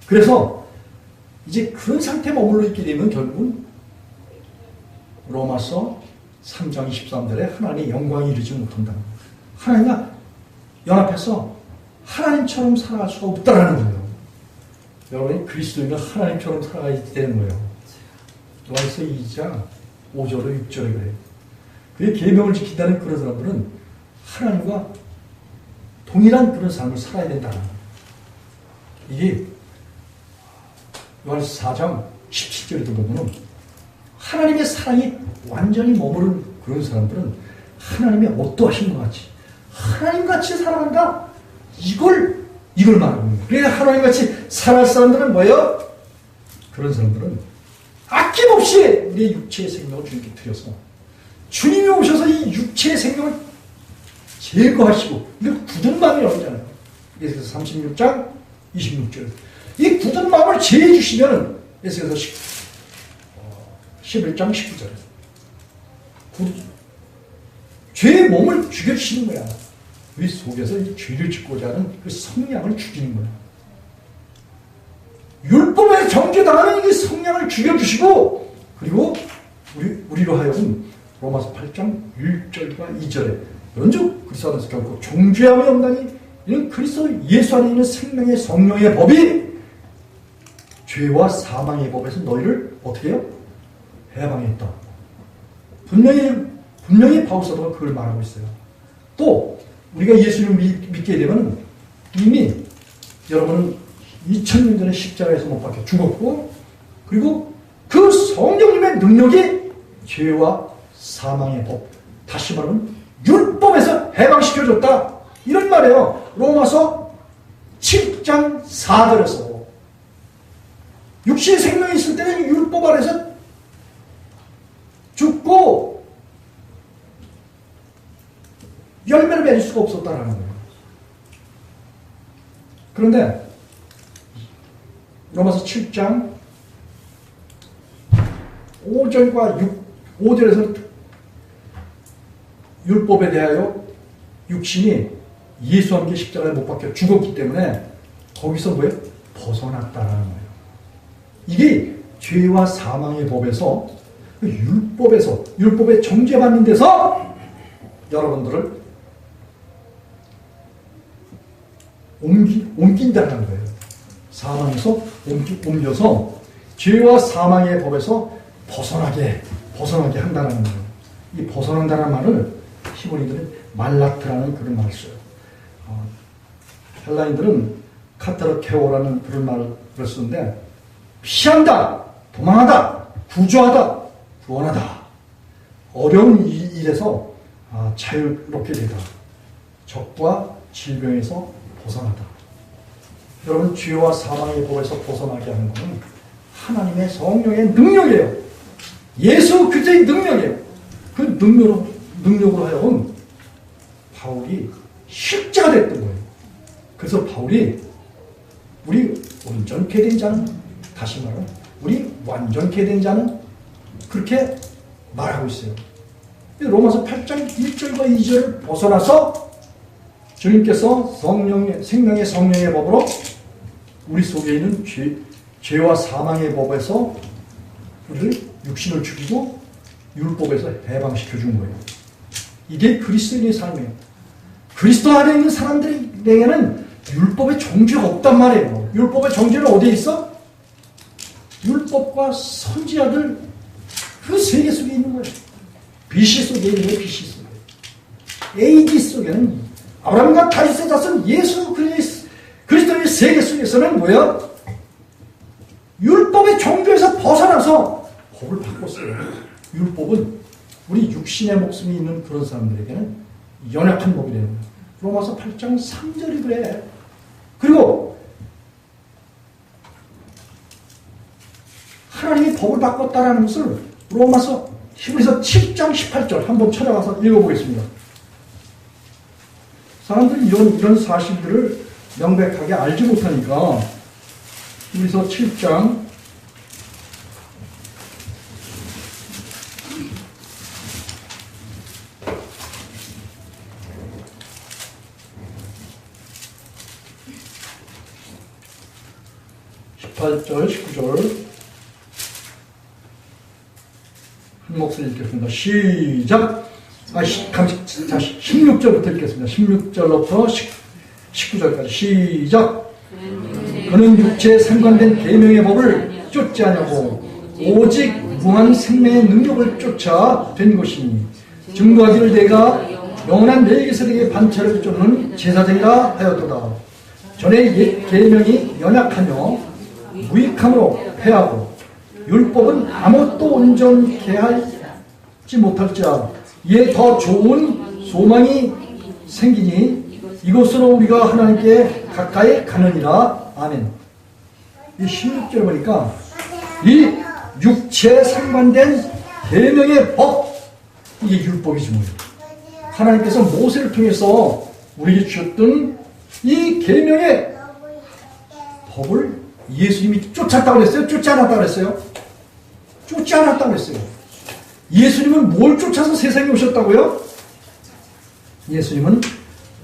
그래서 이제 그런 상태에 머물러 있게 되면 결국은 로마서 3장 23절에 하나님의 영광이 이르지 못한다. 하나님과 연합해서 하나님처럼 살아갈 수가 없다라는 거예요. 여러분이 그리스도인은 하나님처럼 살아가야 되는 거예요. 요한서 2장 5절로 6절에 그래요. 그의 계명을 지킨다는 그런 사람들은 하나님과 동일한 그런 삶을 살아야 된다는 거예요. 이게 요한서 4장 17절에도 보면 하나님의 사랑이 완전히 머무른 그런 사람들은 하나님의 어떠하신 것 같이 하나님같이 살아간다. 이걸 말하는 거예요. 그러니까 하나님같이 살아갈 사람들은 뭐예요? 그런 사람들은 아낌없이 우리의 육체의 생명을 주님께 드려서 주님이 오셔서 이 육체의 생명을 제거하시고 이거 굳은 마음이라고 하잖아요. 예수께서 36장 26절 이 굳은 마음을 제해 주시면은 예수께서 11장 19절에 죄의 몸을 죽여주시는 거야. 우리 속에서 이 죄를 짓고자 하는 그 성량을 죽이는 거야. 율법에 정죄당하는 이 성량을 죽여주시고 그리고 우리로 하여금 로마서 8장 1절과 2절에 먼저 그리스도 안에서 결국 정죄함이 없나니 이는 그리스도 예수 안에 있는 생명의 성령의 법이 죄와 사망의 법에서 너희를 어떻게 해요? 해방했다. 분명히 바울 사도가 그걸 말하고 있어요. 또 우리가 예수님을 믿게 되면 이미 여러분은 2000년 전에 십자가에서 못 박혀 죽었고 그리고 그 성령님의 능력이 죄와 사망의 법 다시 말하면 율법에서 해방시켜줬다. 이런 말이에요. 로마서 7장 4절에서 육신의 생명이 있을 때는 율법 아래서 죽고 열매를 맺을 수가 없었다라는 거예요. 그런데 로마서 7장 5절과 5절에서 율법에 대하여 육신이 예수와 함께 십자가에 못 박혀 죽었기 때문에 거기서 뭐예요? 벗어났다라는 거예요. 이게 죄와 사망의 법에서 율법에 정죄받는 데서 여러분들을 옮긴다는 거예요. 사망에서 옮겨서 죄와 사망의 법에서 벗어나게 한다는 거예요. 이 벗어난다는 말을 히브리들은 말라트라는 그런 말을 써요. 헬라인들은 카타르케오라는 그런 말을 쓰는데 피한다, 도망하다, 구조하다, 구원하다. 어려운 일에서 자유롭게 되다. 적과 질병에서 벗어나다. 여러분 죄와 사망의 법에서 벗어나게 하는 것은 하나님의 성령의 능력이에요. 예수 그리스도의 능력이에요. 그 능력으로 하여금 바울이 십자가 됐던 거예요. 그래서 바울이 우리 온전케 된 자는 다시 말하면 우리 완전케 된 자는 그렇게 말하고 있어요. 로마서 8장 1절과 2절을 벗어나서 주님께서 생명의 성령의 법으로 우리 속에 있는 죄와 사망의 법에서 우리를 육신을 죽이고 율법에서 해방시켜 준 거예요. 이게 그리스도인의 삶이에요. 그리스도 안에 있는 사람들에게는 율법의 정죄가 없단 말이에요. 율법의 정죄는 어디에 있어? 율법과 선지자들 그 세계 속에 있는 거예요. BC 속에 있는 거예요. BC 속에. AD 속에는 아브라함과 다윗의 자손 예수 그리스도의 세계 속에서는 뭐야? 율법의 정죄에서 벗어나서 법을 바꿨어요. 율법은 우리 육신의 목숨이 있는 그런 사람들에게는 연약한 법이 되는 거예요. 로마서 8장 3절이 그래. 그리고 하나님이 법을 바꿨다라는 것을 히브리서 7장 18절 한번 찾아가서 읽어보겠습니다. 사람들이 이런 사실들을 명백하게 알지 못하니까 히브리서 7장 18절, 19절 한 목소리 읽겠습니다. 시작! 16절부터 읽겠습니다. 16절부터 19절까지 시작! 그는 육체에 상관된 계명의 법을 쫓지 않냐고 오직 무궁한 생명의 능력을 쫓아 된 것이니 증거하기를 내가 영원한 멜기세덱의 반차를 쫓는 제사장이라 하였도다. 전에 옛 계명이 연약하며 무익함으로 패하고 율법은 아무것도 온전케 하지 못할지라 이에 더 좋은 소망이 생기니 이것으로 우리가 하나님께 가까이 가느니라. 아멘. 이 16절 보니까 이 육체에 상관된 계명의 법, 이게 율법이지 뭐예요. 하나님께서 모세를 통해서 우리에게 주셨던 이 계명의 법을 예수님이 쫓았다고 그랬어요? 쫓지 않았다고 그랬어요? 쫓지 않았다고 그랬어요. 예수님은 뭘 쫓아서 세상에 오셨다고요? 예수님은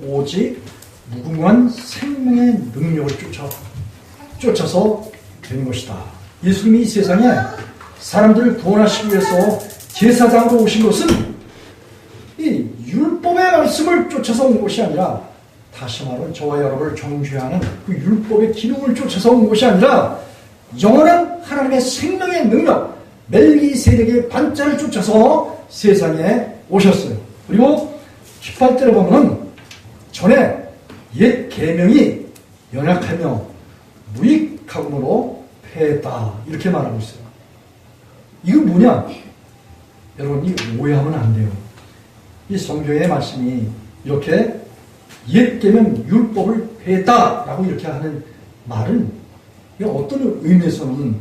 오직 무궁한 생명의 능력을 쫓아서 된 것이다. 예수님이 이 세상에 사람들을 구원하시기 위해서 제사장으로 오신 것은 이 율법의 말씀을 쫓아서 온 것이 아니라, 다시 말하면 저와 여러분을 정죄하는 그 율법의 기능을 쫓아서 온 것이 아니라 영원한 하나님의 생명의 능력, 멜기세덱의 반차를 쫓아서 세상에 오셨어요. 그리고 18절에 보면 전에 옛 계명이 연약하며 무익함으로 패했다, 이렇게 말하고 있어요. 이거 뭐냐? 여러분, 이 오해하면 안 돼요. 이 성경의 말씀이 이렇게 옛 계명 율법을 패했다라고 이렇게 하는 말은 어떤 의미에서는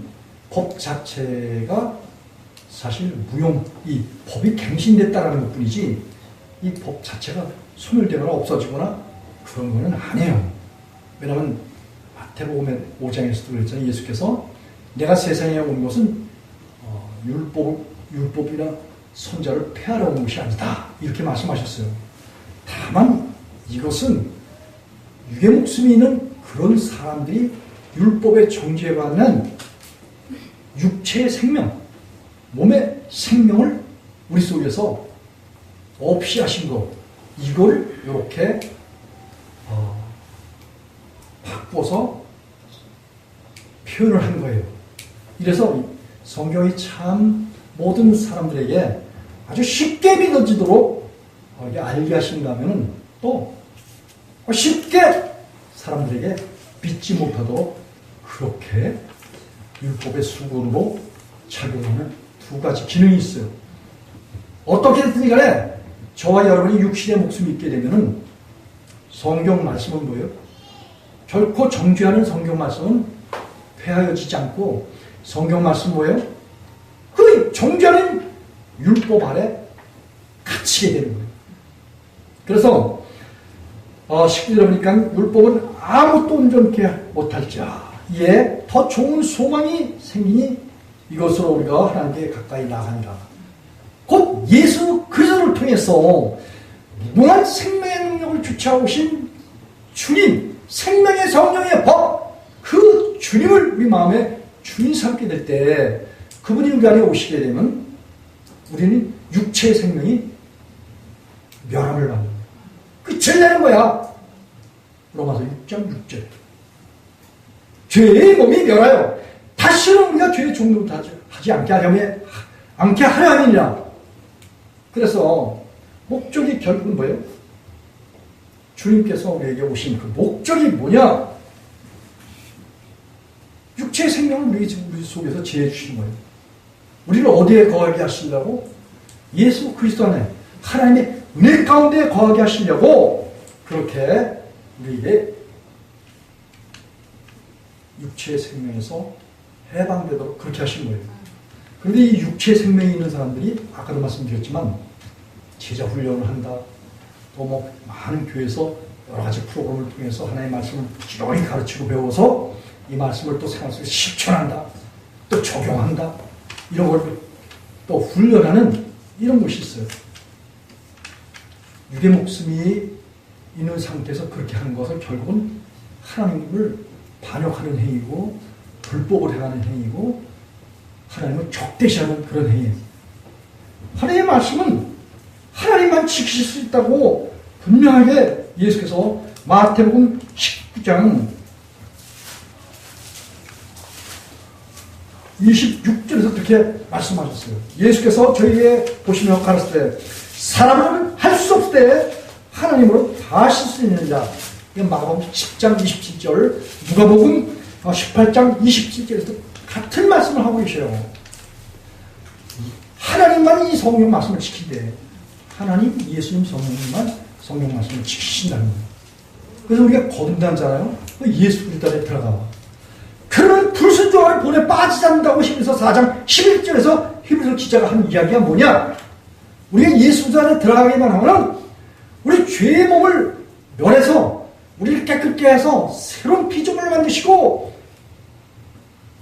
법 자체가 사실 이 법이 갱신됐다라는 것 뿐이지 이 법 자체가 소멸되거나 없어지거나 그런 거는 아니에요. 왜냐하면 마태복음 5장에서도 그랬잖아요. 예수께서 내가 세상에 온 것은 율법이나 선자를 폐하러 온 것이 아니다, 이렇게 말씀하셨어요. 다만 이것은 육의 목숨이 있는 그런 사람들이 율법에 정죄받는 육체의 생명, 몸의 생명을 우리 속에서 없이 하신 것, 이걸 이렇게 바꿔서 표현을 한 거예요. 이래서 성경이 참 모든 사람들에게 아주 쉽게 믿어지도록 알게 하신다면 또 쉽게 사람들에게 믿지 못하도록 그렇게 율법의 수건으로 작용하는 두 가지 기능이 있어요. 어떻게 됐든 간에 저와 여러분이 육신의 목숨이 있게 되면은 성경 말씀은 뭐예요? 결코 정죄하는 성경 말씀은 폐하여지지 않고, 성경 말씀 뭐예요? 그 정죄하는 율법 아래 갇히게 되는 거예요. 그래서 19절에 보니까 율법은 아무것도 온전케 못할지라 이에 더 좋은 소망이 생기니 이것으로 우리가 하나님께 가까이 나가니라. 곧 예수 그리스도를 통해서 무궁한 생명의 능력을 주체하오신 주님, 생명의 성령의 법, 그 주님을 우리 마음에 주인 삼게 될 때, 그분이 우리 안에 오시게 되면 우리는 육체의 생명이 멸함을 받는 거예요. 끝이라는 거야. 로마서 6장 6절. 죄의 몸이 멸하여 다시는 우리가 죄의 종로를 하지 않게 하려 함이니라. 그래서 목적이 결국은 뭐예요? 주님께서 우리에게 오신 그 목적이 뭐냐? 육체의 생명을 우리 속에서 지혜 주신 거예요. 우리를 어디에 거하게 하시려고? 예수 그리스도 안에 하나님의 은혜 가운데 거하게 하시려고 그렇게 우리에게 육체의 생명에서 해방되도록 그렇게 하신 거예요. 그런데 이 육체의 생명이 있는 사람들이 아까도 말씀드렸지만 제자 훈련을 한다, 또 많은 교회에서 여러 가지 프로그램을 통해서 하나님의 말씀을 부지런히 가르치고 배워서 이 말씀을 또 생활 속에 실천한다, 또 적용한다, 이런 걸 또 훈련하는 이런 것이 있어요. 육의 목숨이 있는 상태에서 그렇게 하는 것은 결국은 하나님을 반역하는 행위고 불법을 행하는 행위고 하나님을 적대시하는 그런 행위예요. 하나님의 말씀은 하나님만 지키실 수 있다고 분명하게 예수께서 마태복음 19장 26절에서 그렇게 말씀하셨어요. 예수께서 저희에게 보시며 가르칠 때 사람은 할 수 없을 때 하나님으로 다 하실 수 있는 자. 이건 마가복음 10장 27절, 누가복음 18장 27절에서 같은 말씀을 하고 계셔요. 하나님만 이 성경 말씀을 지키되 하나님, 예수님, 성령님만 성경 말씀을 지키신다는 거예요. 그래서 우리가 거듭나잖아요. 예수 그리스도 안에 들어가. 그러면 불순종을 본에 빠지지 않는다고 히브리서 4장 11절에서 히브리서 기자가 한 이야기가 뭐냐? 우리가 예수 그리스도 안에 들어가기만 하면 우리 죄의 몸을 면해서 우리를 깨끗게 해서 새로운 피조물을 만드시고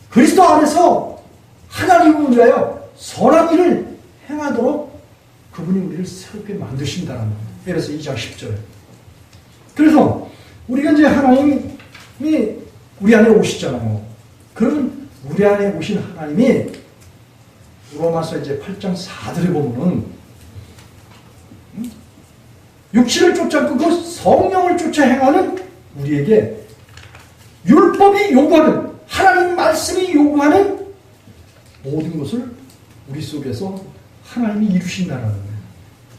그리스도 안에서 하나님을 위하여 선한 일을 행하도록 그분이 우리를 새롭게 만드신다는 거예요. 그래서 2장 10절. 그래서 우리가 이제 하나님이 우리 안에 오시잖아요. 그러면 우리 안에 오신 하나님이 로마서 이제 8장 4절에 보면은 육신을 쫓아 그 성령을 쫓아 행하는 우리에게 율법이 요구하는 하나님 말씀이 요구하는 모든 것을 우리 속에서 하나님이 이루신다는 거예요.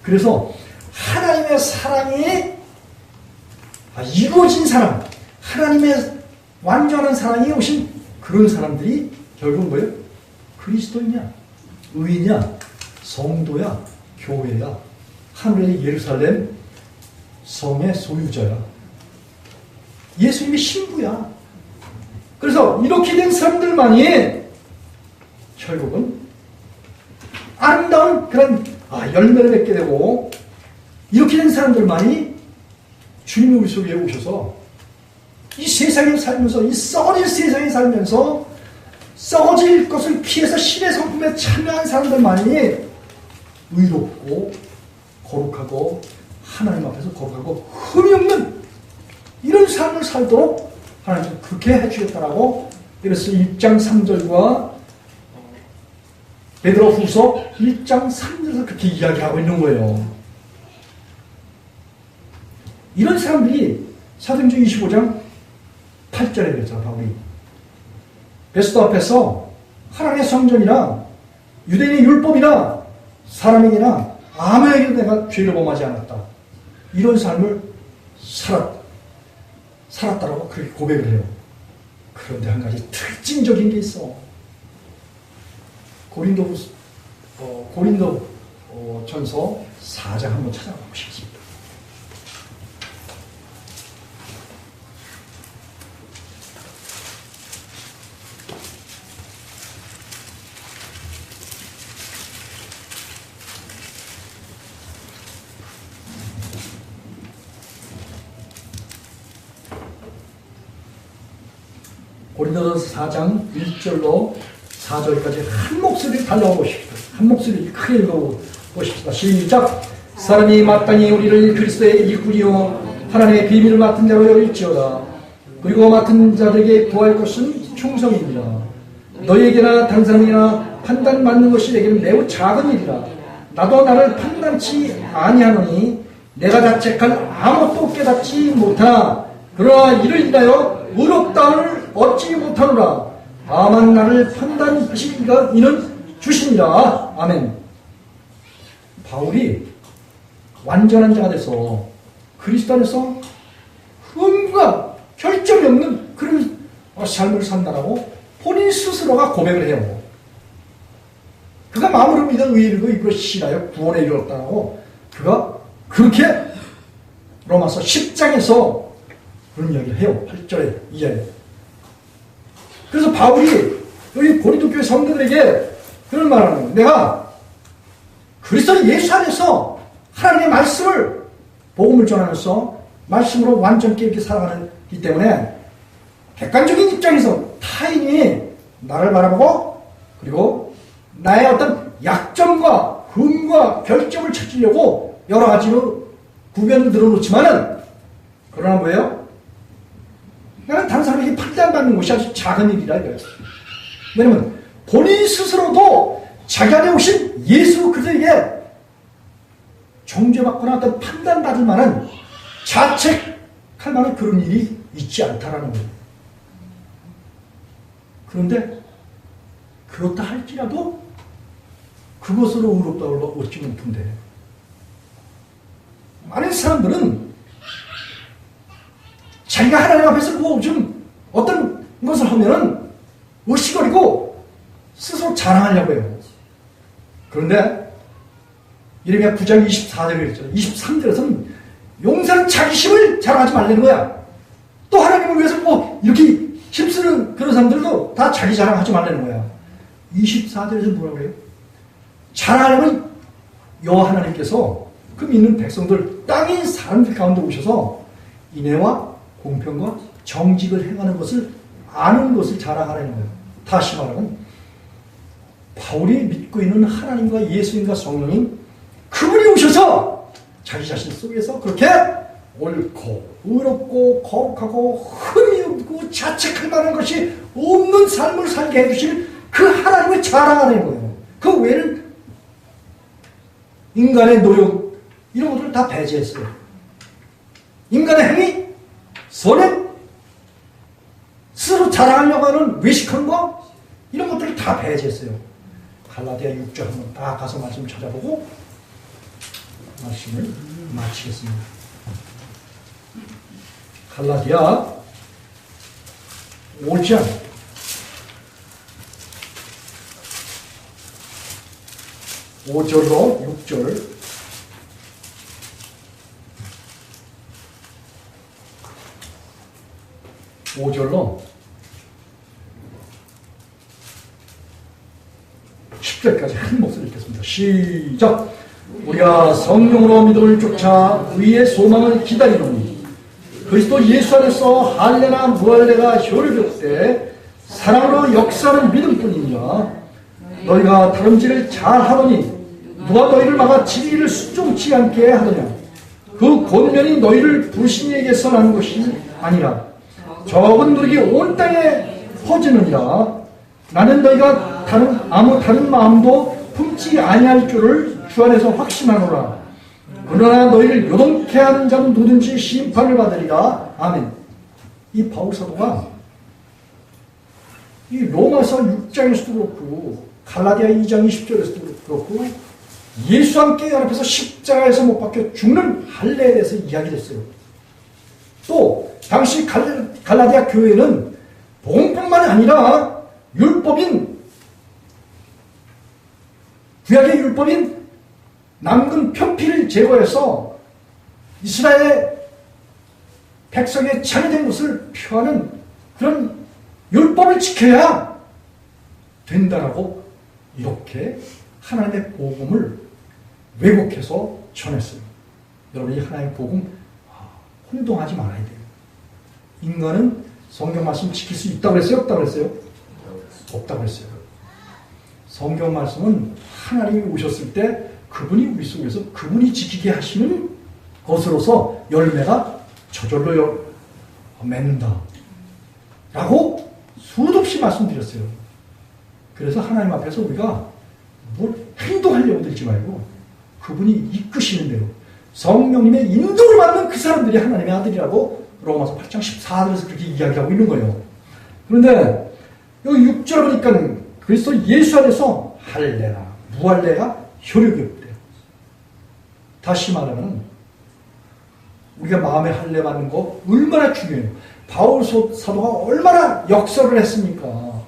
그래서 하나님의 사랑이 이루어진 사람, 하나님의 완전한 사랑이 오신 그런 사람들이 결국 뭐예요? 그리스도이냐, 의인이냐, 성도야, 교회야, 하늘의 예루살렘 성의 소유자야, 예수님의 신부야. 그래서 이렇게 된 사람들만이 결국은 아름다운 그런 열매를 맺게 되고, 이렇게 된 사람들만이 주님이 우리 속에 오셔서 이 세상에 살면서, 이 썩어질 세상에 살면서 썩어질 것을 피해서 신의 성품에 참여한 사람들만이 의롭고 거룩하고 하나님 앞에서 거룩하고 흠이 없는 이런 삶을 살도록 하나님은 그렇게 해주겠다라고, 그래서 1장 3절과 베드로후서 1장 3절에서 그렇게 이야기하고 있는 거예요. 이런 사람들이 사도행전 25장 8절에 그랬잖아. 바울이 베스도 앞에서 하나님의 성전이나 유대인의 율법이나 사람에게나 아무에게도 내가 죄를 범하지 않았다, 이런 삶을 살았다라고 그렇게 고백을 해요. 그런데 한 가지 특징적인 게 있어. 고린도 전서 4장 한번 찾아가 보시겠습니다. 고린도전서 4장 1절로 4절까지 한 목소리를 달려가 보십시오. 한 목소리를 크게 읽어 보십시다. 시작. 사람이 마땅히 우리를 그리스도의 일꾼이요 하나님의 비밀을 맡은 자로 여길지어다. 그리고 맡은 자들에게 구할 것은 충성이니라. 너희에게나 다른 사람에게나 판단 맡는 것이 내게는 매우 작은 일이라. 나도 나를 판단치 아니하노니 내가 자책할 아무것도 깨닫지 못하나 그러나 이를 인하여 의롭다함을 얻지 못하노라. 다만 나를 판단하시기가 이는 주시니라. 아멘. 바울이 완전한 자가 돼서 그리스도 안에서 흠과 결점이 없는 그런 삶을 산다라고 본인 스스로가 고백을 해요. 그가 마음으로 믿어 의를 이루어 시라여 구원에 이르렀다고 그가 그렇게 로마서 10장에서 그런 이야기를 해요. 8절에 이하에. 그래서 바울이 여기 고린도 교회 성도들에게 그런 말을 하는 거예요. 내가 그리스도 예수 안에서 하나님의 말씀을, 복음을 전하면서 말씀으로 완전히 이렇게 살아가기 때문에 객관적인 입장에서 타인이 나를 바라보고 그리고 나의 어떤 약점과 흠과 결점을 찾으려고 여러 가지로 구변을 늘어놓지만은, 그러나 뭐예요? 나는 다른 사람에게 판단받는 것이 아주 작은 일이라 이거예요. 왜냐면 본인 스스로도 자기 안에 오신 예수 그들에게 정죄받거나 어떤 판단받을 만한, 자책할 만한 그런 일이 있지 않다라는 거예요. 그런데 그렇다 할지라도 그것으로 의롭다고 얻지 못한대. 많은 사람들은 자기가 하나님 앞에서 뭐 좀 어떤 것을 하면은 의식거리고 스스로 자랑하려고 해요. 그런데 이르미야 9장 24절에 있죠. 23절에서는 용사는 자기심을 자랑하지 말라는 거야. 또 하나님을 위해서 뭐 이렇게 힘쓰는 그런 사람들도 다 자기 자랑하지 말라는 거야. 24절에서 뭐라고 해요? 자랑하려면 여호와 하나님께서 그 믿는 백성들 땅의 사람들 가운데 오셔서 인애와 공평과 정직을 행하는 것을 아는 것을 자랑하라는 거예요. 다시 말하면 바울이 믿고 있는 하나님과 예수님과 성령님 그분이 오셔서 자기 자신 속에서 그렇게 옳고 의롭고 거룩하고 흠이 없고 자책할 만한 것이 없는 삶을 살게 해주실 그 하나님을 자랑하는 거예요. 그 외에는 인간의 노력 이런 것들을 다 배제했어요. 인간의 행위, 선행, 스스로 자랑하려고 하는 외식한 거 이런 것들을 다 배제했어요. 갈라디아 6절 한번 다 가서 말씀 찾아보고 말씀을 마치겠습니다. 갈라디아 5장 5절로 6절 5절로 10절까지 한 목소리 읽겠습니다. 시작! 우리가 성령으로 믿음을 쫓아 의의 소망을 기다리노니 그리스도 예수 안에서 할례나 무할례가 효력이 없되 사랑으로 역사하는 믿음뿐이니라. 너희가 다름질을 잘하노니 누가 너희를 막아 진리를 순종치 않게 하느냐. 그 권면이 너희를 불신에게서 난 것이 아니라 적은 누룩이 온 땅에 퍼지느니라. 나는 너희가 아무 다른 마음도 품지 아니할 줄을 주 안에서 확신하노라. 그러나 너희를 요동케 하는 자는 누구든지 심판을 받으리라. 아멘. 이 바울 사도가 이 로마서 6장에서도 그렇고 갈라디아 2장 20절에서도 그렇고 예수 함께 연합해서 십자가에서 못 박혀 죽는 할례에 대해서 이야기를 했어요. 또 당시 갈라디아 교회는 복음뿐만 아니라 율법인 구약의 율법인 남근 편피를 제거해서 이스라엘 백성의 참된 것을 표하는 그런 율법을 지켜야 된다라고 이렇게 하나님의 복음을 왜곡해서 전했어요. 여러분 이 하나님의 복음 혼동하지 말아야 돼요. 인간은 성경 말씀 지킬 수 있다고 했어요? 없다고 했어요? 없다고 했어요. 성경 말씀은 하나님이 오셨을 때 그분이 우리 속에서 그분이 지키게 하시는 것으로서 열매가 저절로 맺는다 라고 수도 없이 말씀드렸어요. 그래서 하나님 앞에서 우리가 뭘 행동하려고 들지 말고 그분이 이끄시는 대로 성령님의 인도를 받는 그 사람들이 하나님의 아들이라고 로마서 8장 14절에서 그렇게 이야기하고 있는 거예요. 그런데 여기 6절 보니까 그리스도 예수 안에서 할례나 무할례가 효력이 없대요. 다시 말하면 우리가 마음에 할례 받는 거 얼마나 중요해요. 바울 사도가 얼마나 역설을 했습니까?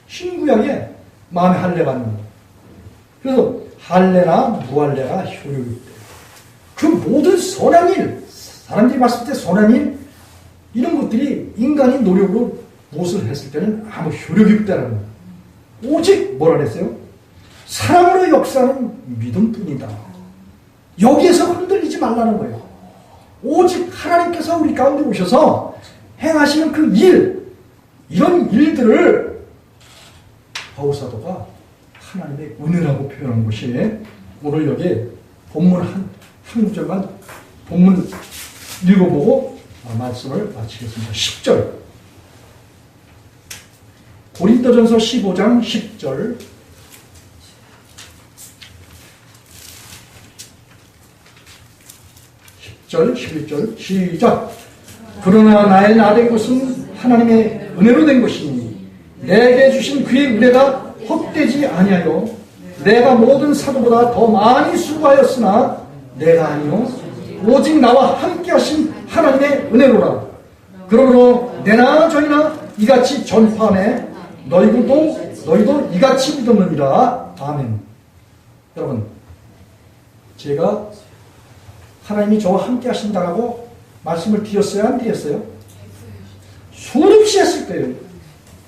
신구약에 마음에 할례 받는 거. 그래서 할례나 무할례가 효력이 없대요. 그 모든 선한 일, 사람들이 봤을 때 선한 일 이런 것들이 인간이 노력으로 무엇을 했을 때는 아무 효력이 없다는 거예요. 오직 뭐라 그랬어요? 사랑으로 역사하는 믿음뿐이다. 여기에서 흔들리지 말라는 거예요. 오직 하나님께서 우리 가운데 오셔서 행하시는 그 일, 이런 일들을 바울 사도가 하나님의 은혜라고 표현한 것이 오늘 여기 본문 한 구절만 본문 읽어보고 말씀을 마치겠습니다. 10절 고린도전서 15장 10절 10절 11절 시작. 그러나 나의 나 된 것은 하나님의 은혜로 된 것이니 내게 주신 그의 은혜가 헛되지 아니하여 내가 모든 사도보다 더 많이 수고하였으나 내가 아니요 오직 나와 함께 하신 하나님의 은혜로라. 그러므로 내나 저희나 이같이 전파하네 너희도 이같이 믿었느니라. 아멘. 여러분, 제가 하나님이 저와 함께 하신다고 말씀을 드렸어요? 안 드렸어요? 수없이 했을 거예요.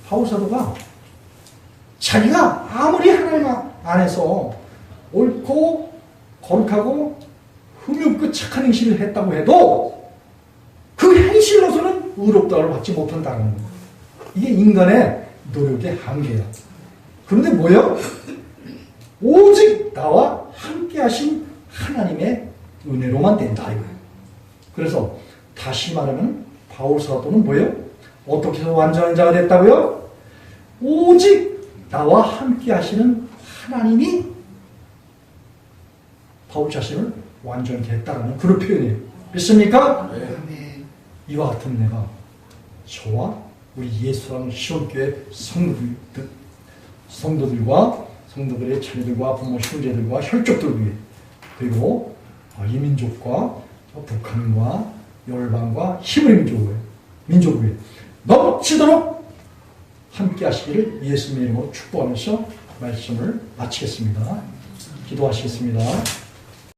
바울 사도가 자기가 아무리 하나님 안에서 옳고 거룩하고 흠이 없고 착한 행실을 했다고 해도 그 행실로서는 의롭다를 받지 못한다는 거예요. 이게 인간의 노력의 한계야. 그런데 뭐예요? 오직 나와 함께 하신 하나님의 은혜로만 된다 이거예요. 그래서 다시 말하면 바울 사도는 뭐예요? 어떻게 해서 완전한 자가 됐다고요? 오직 나와 함께 하시는 하나님이 바울 자신을 완전히 했다라는 그런 표현이에요. 믿습니까? 네. 이와 같은 은혜가 저와 우리 예수라는 시온교회 성도들과 성도들의 자녀들과 부모 형제들과 혈족들 위해, 그리고 이민족과 북한과 열방과 히브리 민족 위에 넘치도록 함께 하시기를 예수님의 이름으로 축복하면서 말씀을 마치겠습니다. 기도하시겠습니다.